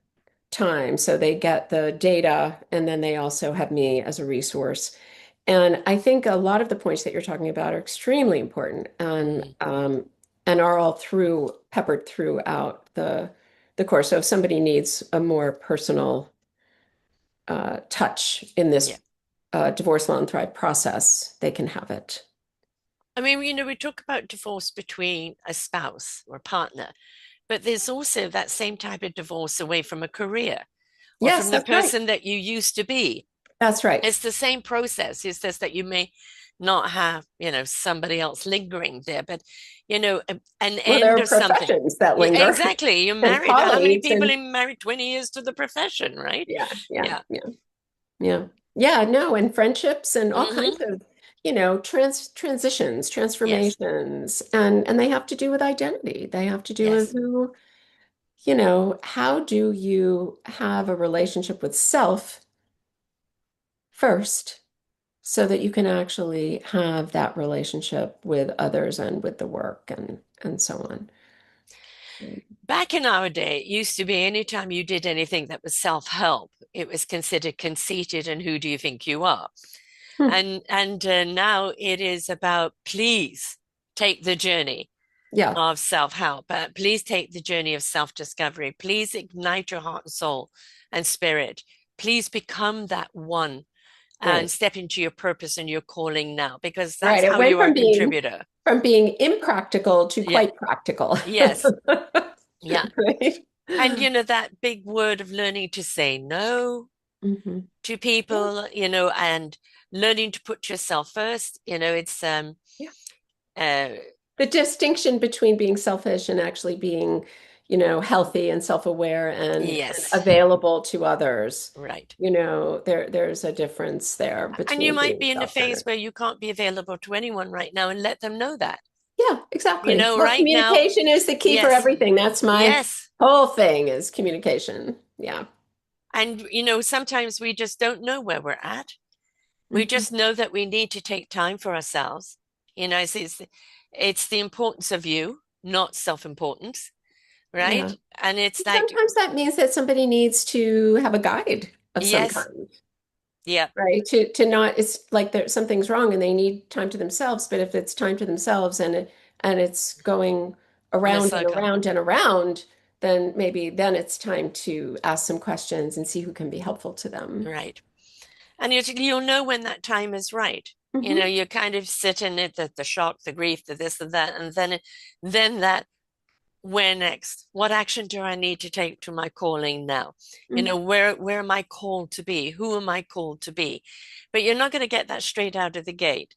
time. So they get the data and then they also have me as a resource. And I think a lot of the points that you're talking about are extremely important Mhm. and are all peppered throughout the course. So if somebody needs a more personal touch in Yeah. this divorce law and thrive process, they can have it. I mean, we talk about divorce between a spouse or a partner, but there's also that same type of divorce away from a career or Yes, from the that's right. person that you used to be. That's right. It's the same process. It's just that you may not have, somebody else lingering there, but, an Well, there end are of something. professions that Yeah, linger exactly. You're and married. How many colleagues people and are married 20 years to the profession, right? yeah, yeah, Yeah. yeah. Yeah. Yeah, no, and friendships and all kinds Hmm. of, transitions, Yes. transformations, and they have to do with identity. They have to do with Yes. who, how do you have a relationship with self first so that you can actually have that relationship with others and with the work and so on. Back in our day, it used to be anytime you did anything that was self-help, it was considered conceited and who do you think you are? Hmm. And now it is about please take the journey Yeah, of self-help. Please take the journey of self-discovery. Please ignite your heart and soul and spirit. Please become that one and right. step into your purpose and your calling now, because Right. that's It how went you are a contributor. from being impractical to Yeah. quite practical. Yes. Yeah. Right? And that big word of learning to say no Hmm. to Yeah, people, and learning to put yourself first. It's yeah. uh The distinction between being selfish and actually being, healthy and self-aware and yes, available to others. right. There's a difference there And you between might being be in a phase self-centered. where you can't be available to anyone right now and let them know that. Yeah, exactly. Well, Right now, communication is the key for yes, everything. That's my yes. whole thing is communication. Yeah. And, sometimes we just don't know where we're at. We Mhm. just know that we need to take time for ourselves. It's the importance of you, not self-importance, right? Yeah. And it's like, Sometimes that means that somebody needs to have a guide of some yes, kind, yeah, right? To not, it's like there something's wrong and they need time to themselves. But if it's time to themselves and it's going in a around and circle, around and around, then maybe then it's time to ask some questions and see who can be helpful to them. right? And you'll know when that time is right. Hmm. You kind of sit in it, the shock, the grief, the this and that, and then that, where next? What action do I need to take to my calling now? Where am I called to be? Who am I called to be? But you're not going to get that straight out of the gate.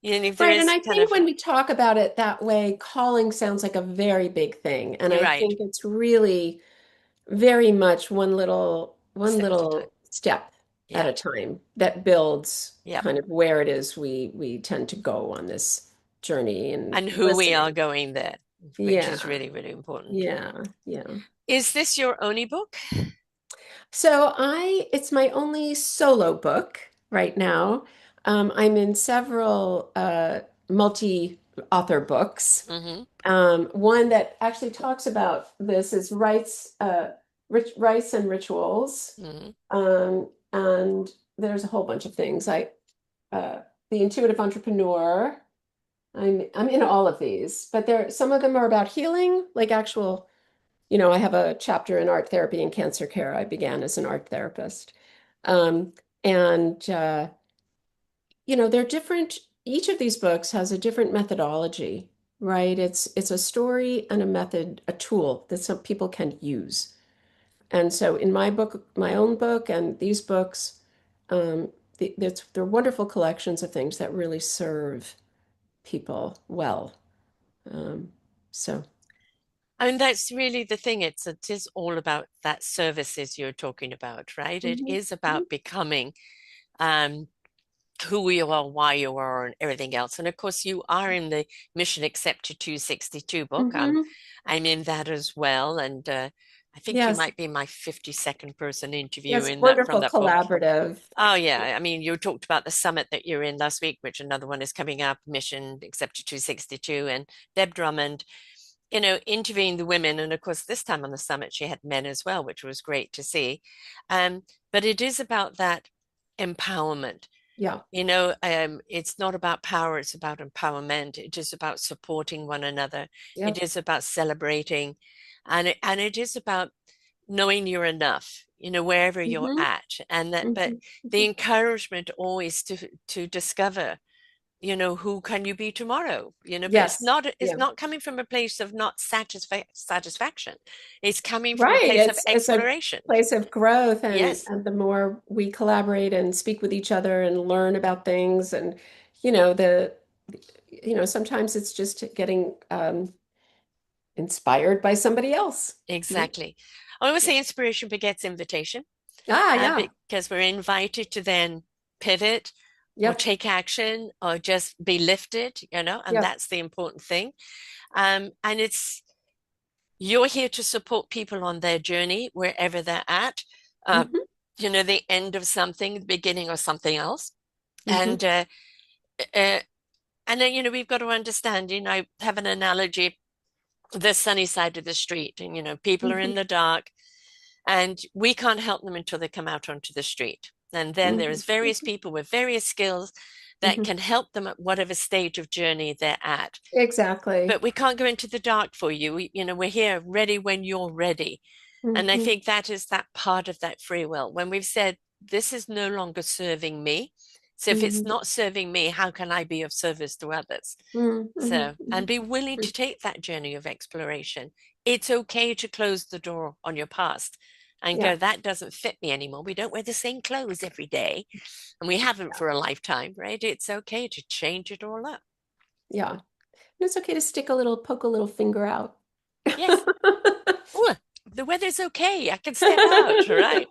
If there Right, and is I kind think of, when we talk about it that way, calling sounds like a very big thing. And you're I right, think it's really very much one step at a time. little step at Yeah, a time that builds yeah. kind of where it is we tend to go on this journey and And who we are listening. going there, which is Yeah, really, really important. yeah, yeah. Is this your only book? So it's my only solo book right now. I'm in several multi-author books. Mm-hmm. One that actually talks about this is rights and rituals. Mm-hmm. And there's a whole bunch of things. Uh, the intuitive entrepreneur. I'm in all of these, but some of them are about healing, like actual, I have a chapter in art therapy and cancer care. I began as an art therapist. Um, and they're different. Each of these books has a different methodology, right? It's a story and a method, a tool that some people can use. And so in my book, my own book, and these books, they're wonderful collections of things that really serve people well. Um, so, I mean, that's really the thing. It is all about that services you're talking about, right? It mhm, is about becoming um, who you are, why you are, and everything else. And of course, you are in the Mission Accepted 262 book. mhm. I'm in that as well, and I think you Yes, might be my 52nd person yes, interviewing that from wonderful that book. collaborative. Oh yeah, I mean, you talked about the summit that you're in last week, which another one is coming up, Mission Accepted 262, and Deb Drummond, interviewing the women. And of course, this time on the summit, she had men as well, which was great to see. But it is about that empowerment. Yeah, It's not about power, it's about empowerment. It is about supporting one another. yeah. It is about celebrating. And it is about knowing you're enough, wherever you're Hmm. at. And that, but Hmm. the Hmm. encouragement always to discover, who can you be tomorrow? But it's Yes, not it's yeah. not coming from a place of not satisfaction. It's coming from a Right. place of It's a exploration. place of growth Yes, and the more we collaborate and speak with each other and learn about things and you know the sometimes it's just getting inspired by somebody else, right? exactly. I always say inspiration begets invitation, Ah, yeah. because we're invited to then pivot or Yep. take action or just be lifted, and Yep. that's the important thing. And you're here to support people on their journey wherever they're at. Uh, Hmm. the end of something, the beginning of something else. Hmm. And uh, and then, we've got to understand, I have an analogy, the sunny side of the street, and people are in Hmm. the dark, and we can't help them until they come out onto the street. And then Hmm. there's various people with various skills that Hmm. can help them at whatever stage of journey they're at. Exactly. But we can't go into the dark for you. We're here ready when you're ready. And I Hmm. think that is that part of that free will. When we've said, this is no longer serving me. So if it's Hmm. not serving me, how can I be of service to others? Hmm. So, Hmm. and be willing to take that journey of exploration. It's okay to close the door on your past and Yeah. go, that doesn't fit me anymore. We don't wear the same clothes every day, and we haven't for a lifetime, right? It's okay to change it all up. Yeah. And it's okay to poke a little finger out. Yes. Oh, the weather's okay. I can step out, right?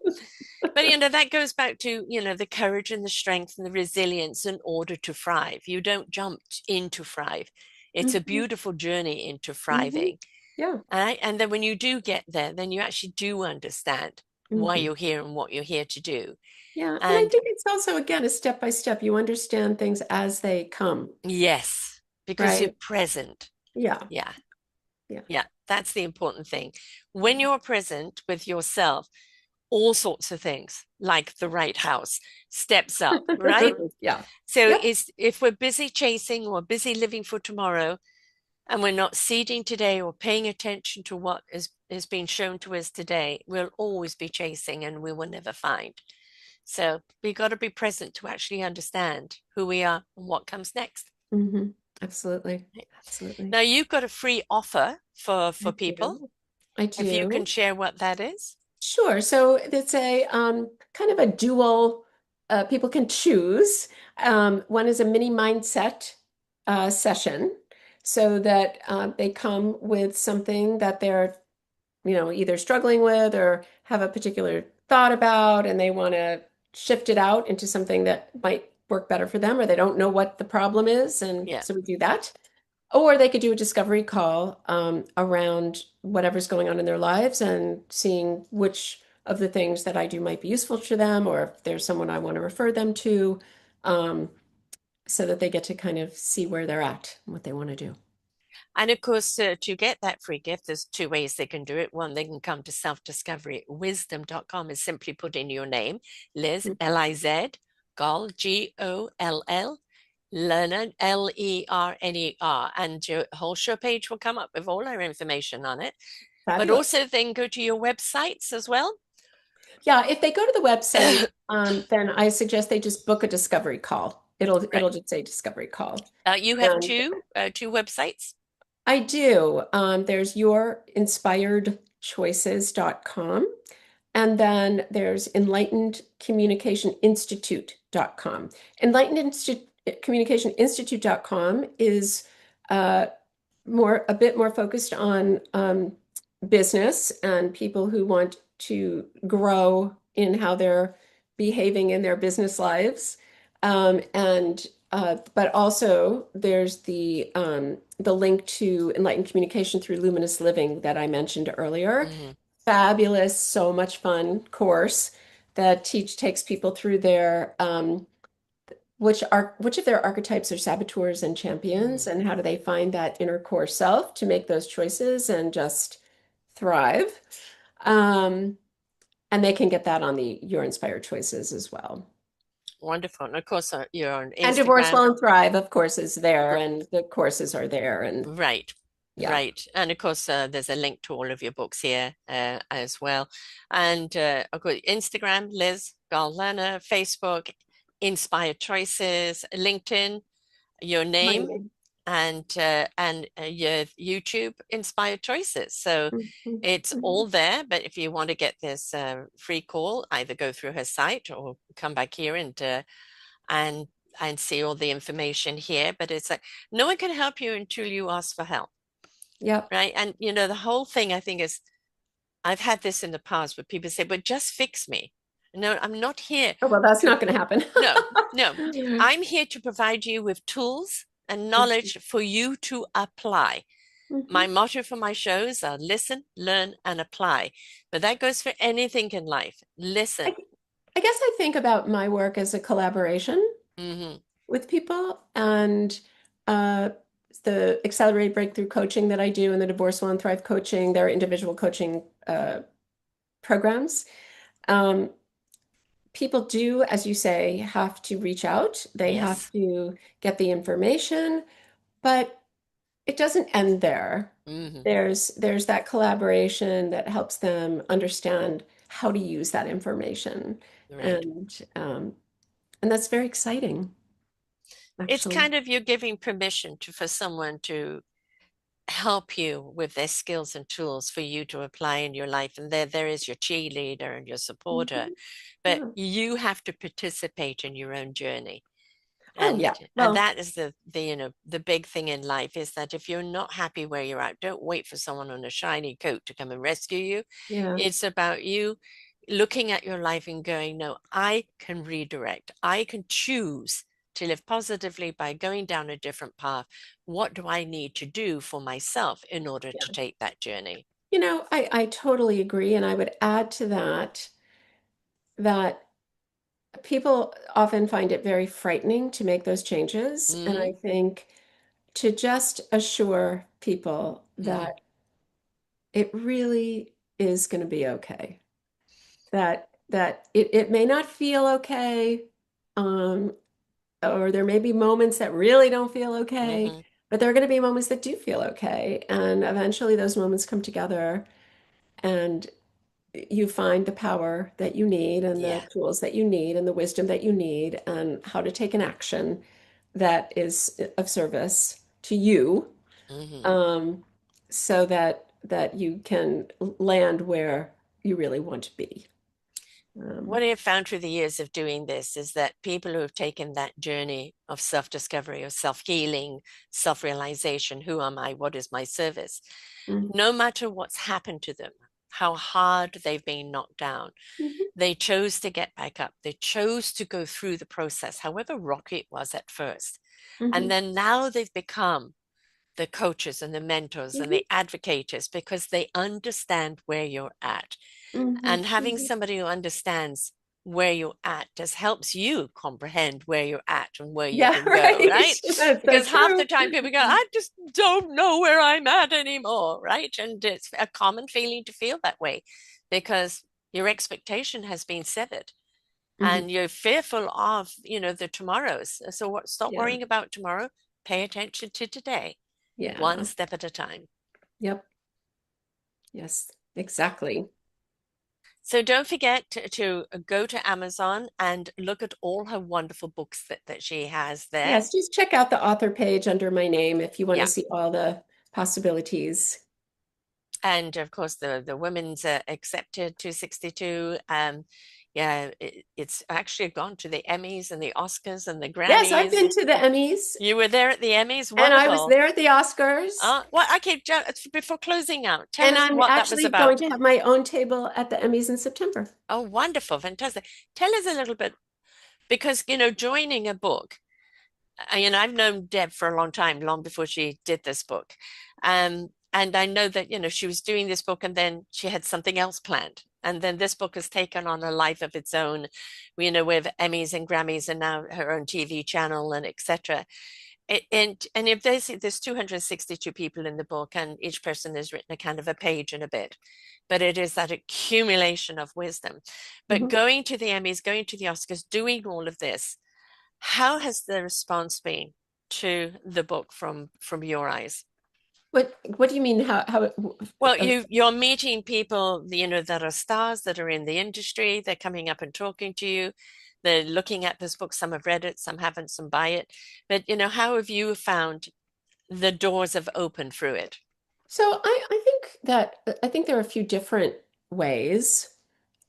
But that goes back to, the courage and the strength and the resilience in order to thrive. You don't jump into thrive. It's a Mhm. beautiful journey into Mhm. thriving. Yeah. And then when you do get there, then you actually do understand why Mhm. you're here and what you're here to do. Yeah. And I And think it's also, again, a step by step. You understand things as they come, yes, because you're right? present. Yeah. Yeah. Yeah. Yeah. That's the important thing. When you're present with yourself, all sorts of things like the right house steps up, right? Yeah. So Yep. is if we're busy chasing or busy living for tomorrow, and we're not seeding today or paying attention to what is being shown to us today, we'll always be chasing and we will never find. So we got to be present to actually understand who we are and what comes next. Hmm. Absolutely. Absolutely. Now you've got a free offer for I people. do. I If you can do. share what that is. Sure. So it's a kind of a dual, people can choose. One is a mini mindset session so that they come with something that they're, either struggling with or have a particular thought about, and they want to shift it out into something that might work better for them, or they don't know what the problem is. And Yeah. so we do that. Or they could do a discovery call around whatever's going on in their lives and seeing which of the things that I do might be useful to them, or if there's someone I want to refer them to, um, so that they get to kind of see where they're at and what they want to do. And of course, to get that free gift, there's two ways they can do it. One, they can come to selfdiscoverywisdom.com and simply put in your name, Liz, Mm. Liz, Goll, Goll, Lerner, Lerner, and your whole show page will come up with all our information on it. But Fabulous. also then go to your websites as well. Yeah, if they go to the website, then I suggest they just book a discovery call. Right. It'll just say discovery call. You have And two websites. I do. There's yourinspiredchoices.com. And then there's enlightenedcommunicationinstitute.com. Enlightenedcommunicationinstitute.com is uh, a bit more focused on business and people who want to grow in how they're behaving in their business lives. And but also there's the link to enlightened communication through luminous living that I mentioned earlier. Mhm. Fabulous, so much fun course that takes people through their which of their archetypes are saboteurs and champions, Mhm. and how do they find that inner core self to make those choices and just thrive. Um, and they can get that on the Your Inspired Choices as well. Wonderful. And of course, you're on And Divorce Instagram. Well and Thrive, of course, is there, and the courses are there, and Right, yeah, right. And of course, there's a link to all of your books here as well. And I've got Instagram, Liz Lerner, Facebook, Inspired Choices, LinkedIn, your my name, name. and your YouTube, Inspired Choices. So Mhm, it's mhm. all there. But if you want to get this free call, either go through her site or come back here and and see all the information here. But it's like no one can help you until you ask for help, Yep. right? And the whole thing I think is I've had this in the past where people say, "But just fix me." No, I'm not here Oh, well, that's to. not going to happen. No, no, I'm here to provide you with tools and Mhm, knowledge for you to apply. My mhm. motto for my shows are listen, learn, and apply. But that goes for anything in life. I, Listen. I guess I think about my work as a collaboration Hmm. with people, and uh, the accelerated breakthrough coaching that I do and the Divorce Well and Thrive coaching, their individual coaching programs. Um, People do, as you say, have to reach out. They have Yes. to get the information, but it doesn't end there. Hmm. There's that collaboration that helps them understand how to use that information, Right. and and that's very exciting, It's actually. kind of you're giving permission for someone to help you with their skills and tools for you to apply in your life. And there is your cheerleader and your supporter, Mhm. but Yeah. you have to participate in your own journey. Oh, And yeah. and Well, that is the big thing in life is that if you're not happy where you're at, don't wait for someone on a shiny coat to come and rescue you. yeah. It's about you looking at your life and going, no, I can redirect. I can choose to live positively by going down a different path, what do I need to do for myself in order to Yeah. take that journey? I totally agree. And I would add to that that people often find it very frightening to make those changes. And Mm, I think to just assure people mm, that it really is going to be okay, that it may not feel okay, um, or there may be moments that really don't feel okay, hmm. but there are going to be moments that do feel okay. And eventually those moments come together and you find the power that you need and the Yeah. tools that you need and the wisdom that you need and how to take an action that is of service to you, Hmm. um, so that you can land where you really want to be. Um, What I have found through the years of doing this is that people who have taken that journey of self-discovery, of self-healing, self-realization, who am I? What is my service? mm, No matter what's happened to them, how hard they've been knocked down, mhm, they chose to get back up. They chose to go through the process, however rocky it was at first. And mhm, then now they've become the coaches and the mentors and mhm, the advocates because they understand where you're at. mhm, And having mhm. somebody who understands where you're at just helps you comprehend where you're at and where you Yeah, can go, right. right? That's so Because half the true. time people go, I just don't know where I'm at anymore, right? And it's a common feeling to feel that way because your expectation has been severed Mhm. and you're fearful of, the tomorrows. So stop Yeah, worrying about tomorrow. Pay attention to today, one yeah, step at a time. yep, yes, exactly. So don't forget to go to Amazon and look at all her wonderful books that she has there. Yes, just check out the author page under my name if you want to Yeah. see all the possibilities. And of course, the women's accepted 262. Yeah, it's actually gone to the Emmys and the Oscars and the Yes, I've Grammys. been to the Emmys You were there at the Emmys. and I was Wonderful. there at the Oscars, Well, okay, before closing out, tell and us I'm what that was actually going about. to have my own table at the Emmys in September. Oh, wonderful, fantastic. Tell us a little bit, because, joining a book, I've known Deb for a long time, long before she did this book. And I know that, she was doing this book and then she had something else planned. And then this book has taken on a life of its own, with Emmys and Grammys and now her own TV channel and etc. And if there's 262 people in the book and each person has written a kind of a page and a bit, but it is that accumulation of wisdom. But Mhm. going to the Emmys, going to the Oscars, doing all of this, how has the response been to the book from your eyes? What do you mean? Well, you're meeting people, that are stars that are in the industry. They're coming up and talking to you. They're looking at this book. Some have read it, some haven't, some buy it. But how have you found the doors have opened through it? So I think there are a few different ways.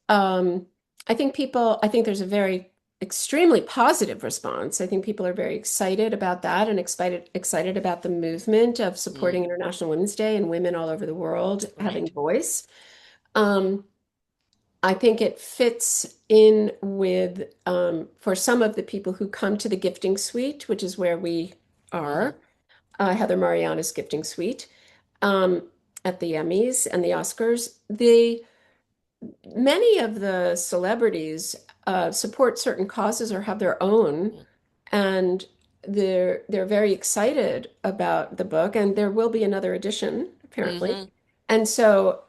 Um, I think there's a very extremely positive response. I think people are very excited about that and excited about the movement of Mm, supporting International Women's Day and women all over the world having right. voice. Um, I think it fits in with, for some of the people who come to the gifting suite, which is where we Hmm. are, Heather Mariana's gifting suite, um, at the Emmys and the Oscars. Many of the celebrities support certain causes or have their own, and they're very excited about the book, and there will be another edition, apparently. Hmm. And so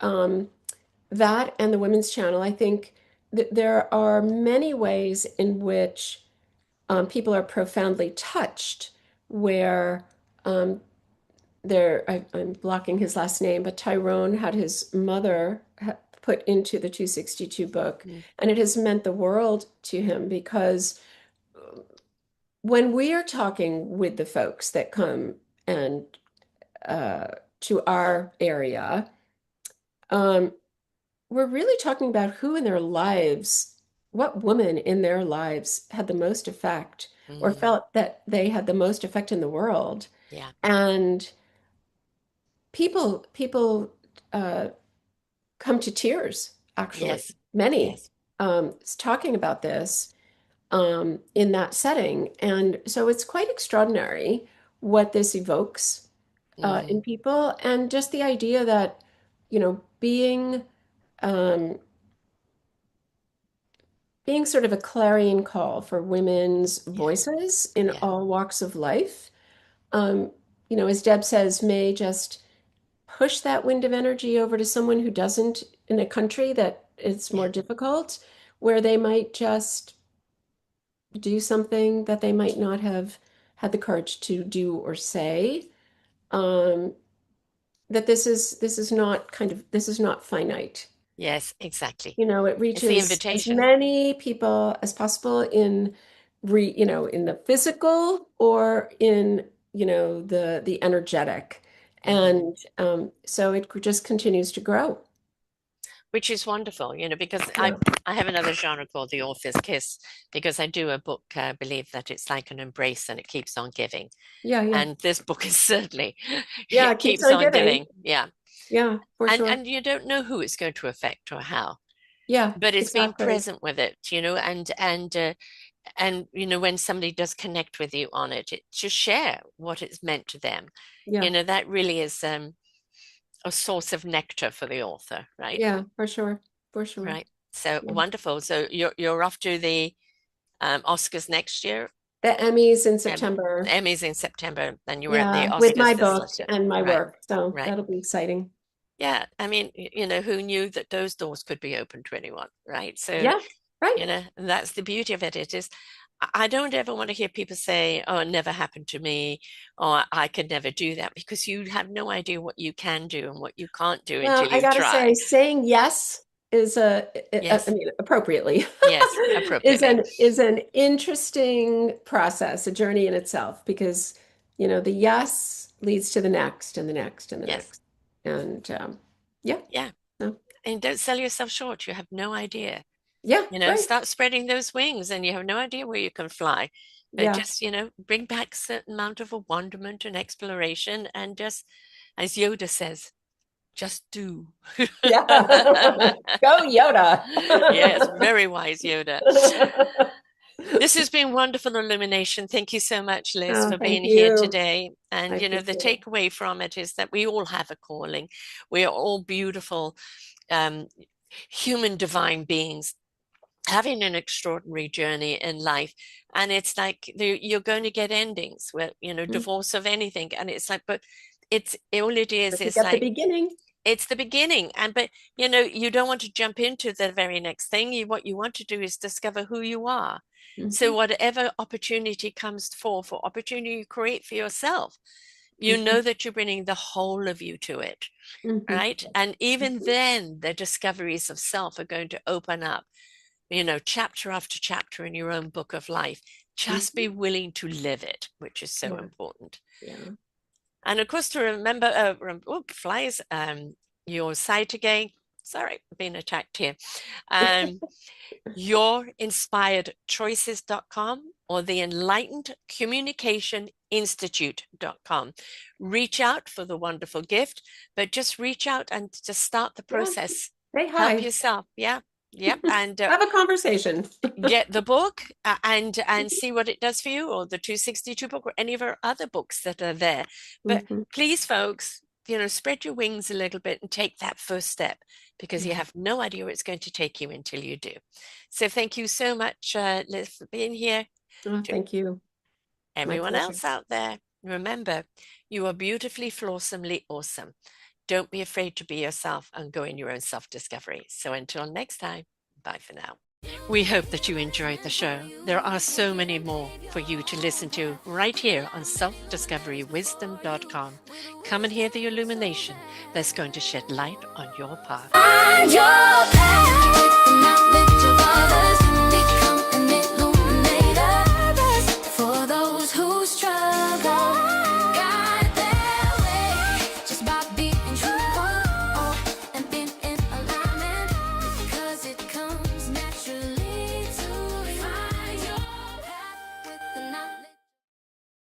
that and the Women's Channel, I think that there are many ways in which people are profoundly touched, where um, I'm blocking his last name, but Tyrone had his mother put into the 262 book, and it has meant the world to him because when we are talking with the folks that come and uh, to our area, um, we're really talking about who in their lives, what woman in their lives had the most effect or Hmm. felt that they had the most effect in the world. Yeah. And people uh, come to tears, actually, Yes. many, Yes. talking about this. in that setting. And so it's quite extraordinary what this evokes in people, and just the idea that, being being sort of a clarion call for women's Yeah. voices in Yeah. all walks of life, um, as Deb says, may just push that wind of energy over to someone who doesn't, in a country that it's Yeah. more difficult, where they might just do something that they might not have had the courage to do or say. Um, that this is not finite. Yes, exactly. It It's the reaches as invitation. many people as possible in the physical or in, the energetic. Mhm. And so it just continues to grow. Which is wonderful, because I Yeah. I have another genre called the author's kiss, because I do a book, believe that it's like an embrace and it keeps on giving. Yeah, yeah. And this book is certainly, Yeah, it it keeps keeps on on giving. giving. Yeah. Yeah, for And sure. and you don't know who it's going to affect or how, Yeah, but it's being exactly. present with it, and when somebody does connect with you on it, to share what it's meant to them. Yeah. That really is a source of nectar for the author, right? Yeah, for sure. For sure. Right. So Yeah. wonderful. So you're off to the Oscars next year. The Emmys in Um, September. Emmys in September. Then you were at the Yeah, with Oscars my this book last year. and my Right. work. So Right. that'll be exciting. Yeah. I mean, who knew that those doors could be open to anyone, right? So, Yeah, right. and that's the beauty of it. It is, I don't ever want to hear people say, "Oh, it never happened to me," or "I could never do that," because you have no idea what you can do and what you can't do Well, until I you gotta try. say, saying yes is I Yes. mean, appropriately, Yes. Appropriately. is an interesting process, a journey in itself, because, the yes leads to the next and the next and the Yes. next. And yeah, Yeah. so, And don't sell yourself short. You have no idea. yeah, right. Start spreading those wings, and you have no idea where you can fly. But Yeah. just, bring back a certain amount of wonderment and exploration, and just, as Yoda says, just do. Yeah. Go Yoda. Yes, very wise Yoda. This has been wonderful illumination. Thank you so much, Liz, Oh, for thank being here you. today. I And, the appreciate it. takeaway from it is that we all have a calling. We are all beautiful, um, human divine beings having an extraordinary journey in life. And it's like you're going to get endings where, Mm. divorce of anything. And it's like, but it's all it But you is get the like, beginning. it's the beginning. But you don't want to jump into the very next thing. What you want to do is discover who you are. So Hmm. whatever opportunity comes for opportunity you create for yourself, Hmm. that you're bringing the whole of you to it. Hmm. Right. And even Hmm. then the discoveries of self are going to open up, chapter after chapter in your own book of life. Just be Hmm. willing to live it, which is so Yeah. important. Yeah. And of course, to remember, flies, your site again. Sorry, being attacked here. Um, yourinspiredchoices.com or the enlightened communication institute.com. Reach out for the wonderful gift, but just reach out and just start the Yeah. process. Say Help hi. yourself. Yeah. Yep. And Have a conversation. get the book, and see what it does for you, or the 262 book, or any of our other books that are there. But Hmm. please, folks, spread your wings a little bit and take that first step, because you Yeah. have no idea where it's going to take you until you do. So thank you so much, Liz, for being here. Oh, To thank you. My everyone pleasure. else out there, remember, you are beautifully, flawsomely awesome. Don't be afraid to be yourself and go in your own self-discovery. So until next time, bye for now. We hope that you enjoyed the show. There are so many more for you to listen to right here on selfdiscoverywisdom.com. Come and hear the illumination that's going to shed light on your path. Find your path with the knowledge of others.